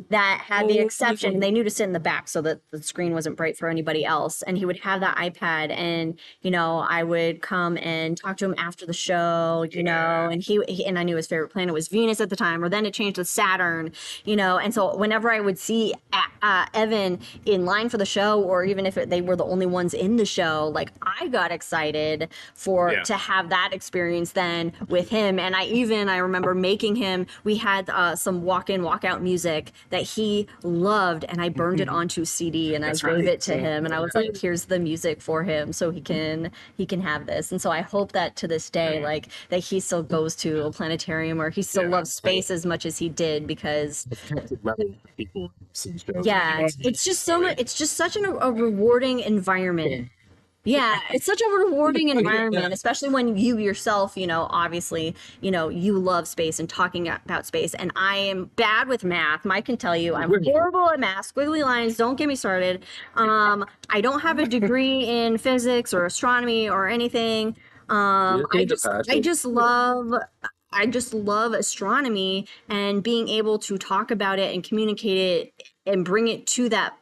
that had the exception. They knew to sit in the back so that the screen wasn't bright for anybody else. And he would have that iPad, and, you know, I would come and talk to him after the show, you know, and he and I knew his favorite planet was Venus at the time, or then it changed to Saturn, you know. And so whenever I would see Evan in line for the show, or even if they were the only ones in the show, like I got excited to have that experience then with him. And I remember making him, we had some walk-in, walk-out music that he loved, and I burned it onto CD and I gave it to him, and I was like, here's the music for him so he can have this. And so I hope that to this day, like, that he still goes to a planetarium, or he still loves space as much as he did, because it's just so much, it's just such a rewarding environment. Yeah, it's such a rewarding environment, especially when you yourself, obviously, you love space and talking about space. And I am bad with math. Mike can tell you I'm horrible at math. Squiggly lines, don't get me started. I don't have a degree in physics or astronomy or anything. I just love astronomy, and being able to talk about it and communicate it and bring it to that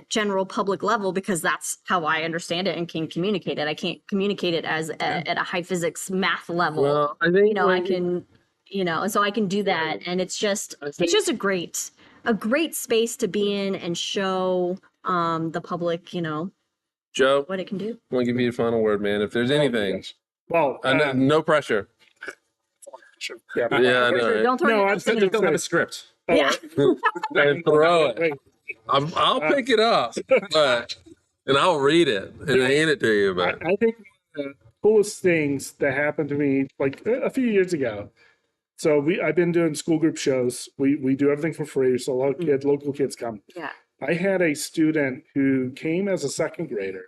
general public level, because that's how I understand it and can communicate it. I can't communicate it as at a high physics math level. Well, I think I can, and so I can do that, and it's just a great space to be in and show the public, Joe, what it can do. I want to give you the final word, man. If there's anything, Well, no pressure. yeah, Yeah, I know. Right? Don't throw No, your I notes said in. don't Don't have a script. Yeah. And throw it. Wait, I'll pick it up, and I'll read it and hand it to you. But I think one of the coolest things that happened to me like a few years ago. So I've been doing school group shows. We do everything for free, so a lot of local kids come. Yeah. I had a student who came as a second grader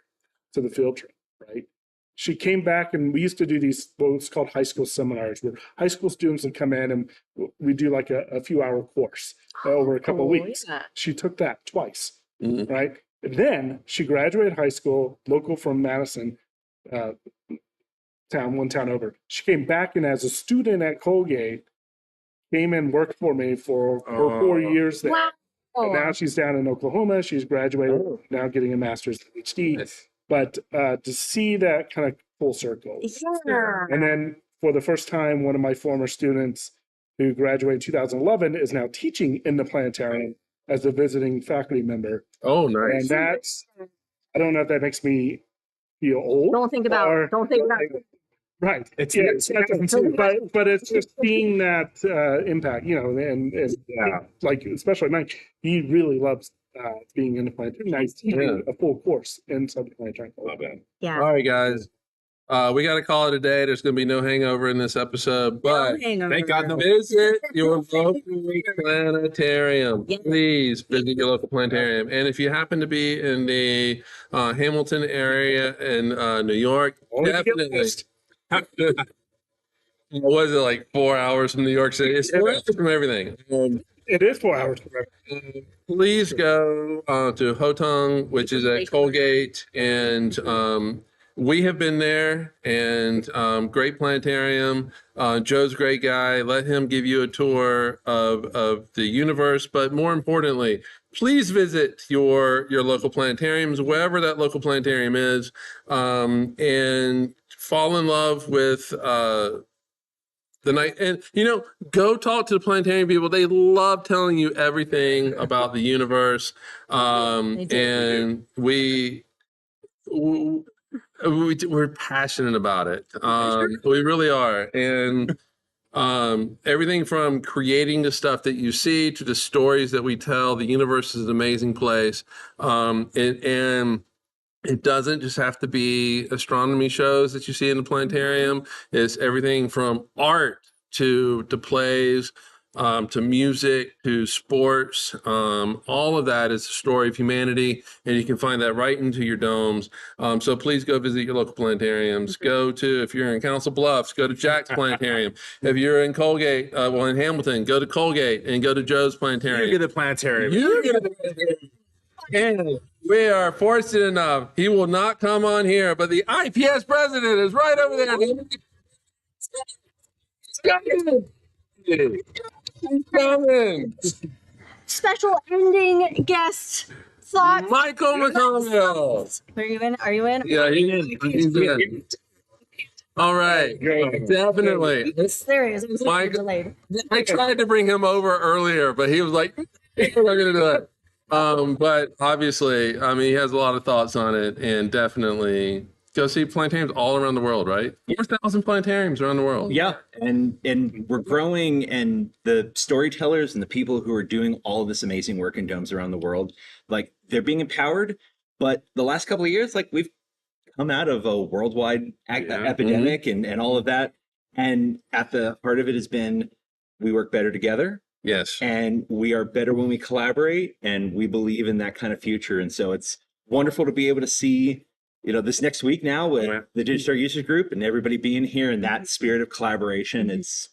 to the field trip, right? She came back, and we used to do these what's called high school seminars, where high school students would come in and we do like a few hour course over a couple of weeks. Yeah. She took that twice, right? And then she graduated high school, local from Madison, one town over. She came back, and as a student at Colgate, came and worked for me for 4 years there. Wow. And now she's down in Oklahoma. She's graduated, now getting a master's PhD. Nice. But to see that kind of full circle. Yeah. And then for the first time, one of my former students who graduated in 2011 is now teaching in the planetarium as a visiting faculty member. oh, nice. And that's, I don't know if that makes me feel old. Don't think about Right. It's but it's just seeing that impact, and like especially Mike, he really loves being in the planetarium. Now he's teaching a full course inside the planetarium. Love that. Yeah. All right, guys. We got to call it a day. There's going to be no hangover in this episode, but Thank God no. visit your local planetarium. Yeah. Please visit your local planetarium. And if you happen to be in the Hamilton area in New York, definitely. Was it like 4 hours from New York City? It's 4 hours from everything. It is 4 hours. Please go to Hotong, which is at Colgate, and we have been there, and great planetarium. Joe's a great guy. Let him give you a tour of the universe, but more importantly, please visit your local planetariums, wherever that local planetarium is, and fall in love with the night. And, go talk to the planetarium people. They love telling you everything about the universe. And we're passionate about it. We really are. And everything from creating the stuff that you see to the stories that we tell. The universe is an amazing place. And it doesn't just have to be astronomy shows that you see in the planetarium. It's everything from art to plays, to music, to sports. All of that is a story of humanity, and you can find that right into your domes. So please go visit your local planetariums. Go to, if you're in Council Bluffs, go to Jack's Planetarium. If you're in Colgate, in Hamilton, go to Colgate and go to Joe's Planetarium. You get a planetarium. You get a planetarium. And we are fortunate enough, he will not come on here, but the IPS president is right over there. He's coming. Special ending guest thoughts. Michael McConnell. Are you in? Yeah, he's in. All right. Definitely. There he is. It was Mike, delayed. I tried to bring him over earlier, but he was like, we're not going to do it. But obviously, I mean, he has a lot of thoughts on it, and definitely go see planetariums all around the world, right? 4,000 planetariums around the world. Yeah, and we're growing, and the storytellers and the people who are doing all of this amazing work in domes around the world, like they're being empowered. But the last couple of years, like we've come out of a worldwide epidemic and all of that, and at the heart of it has been we work better together. Yes. And we are better when we collaborate, and we believe in that kind of future. And so it's wonderful to be able to see, this next week now with the Digital Users Group and everybody being here in that spirit of collaboration. It's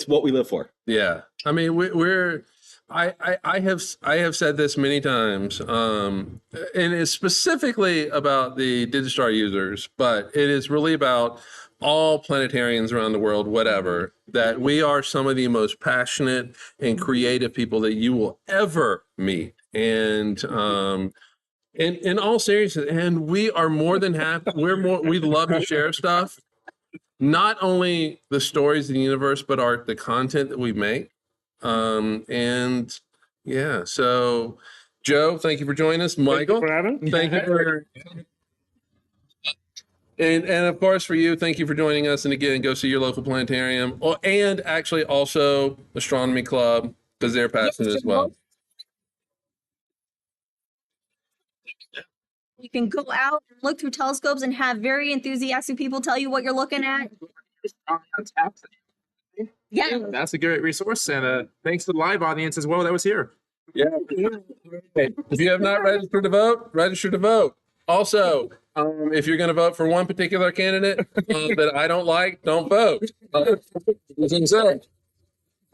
what we live for. Yeah. I mean, I have said this many times, and it's specifically about the Digistar users, but it is really about all planetarians around the world, whatever, that we are some of the most passionate and creative people that you will ever meet. And in all seriousness, and we are more than happy. We love to share stuff, not only the stories of the universe, but the content that we make. And yeah, so Joe, thank you for joining us. Michael, thank you for and of course for you, thank you for joining us. And again, go see your local planetarium, and actually also Astronomy Club, because they're passionate as well. You can go out and look through telescopes and have very enthusiastic people tell you what you're looking at. Yeah. That's a great resource. And thanks to the live audience as well that was here. Yeah. If you have not registered to vote, register to vote. Also, if you're going to vote for one particular candidate that I don't like, don't vote. I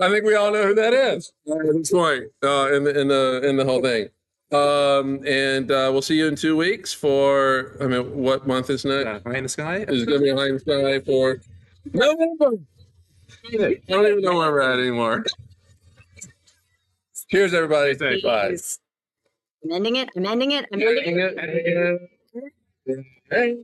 think we all know who that is at this point in the whole thing. And we'll see you in 2 weeks for, what month is next? High in the Sky? It's going to be High in the Sky for November. I don't even know where we're at anymore. Cheers, everybody. Bye. I'm ending it. Hey.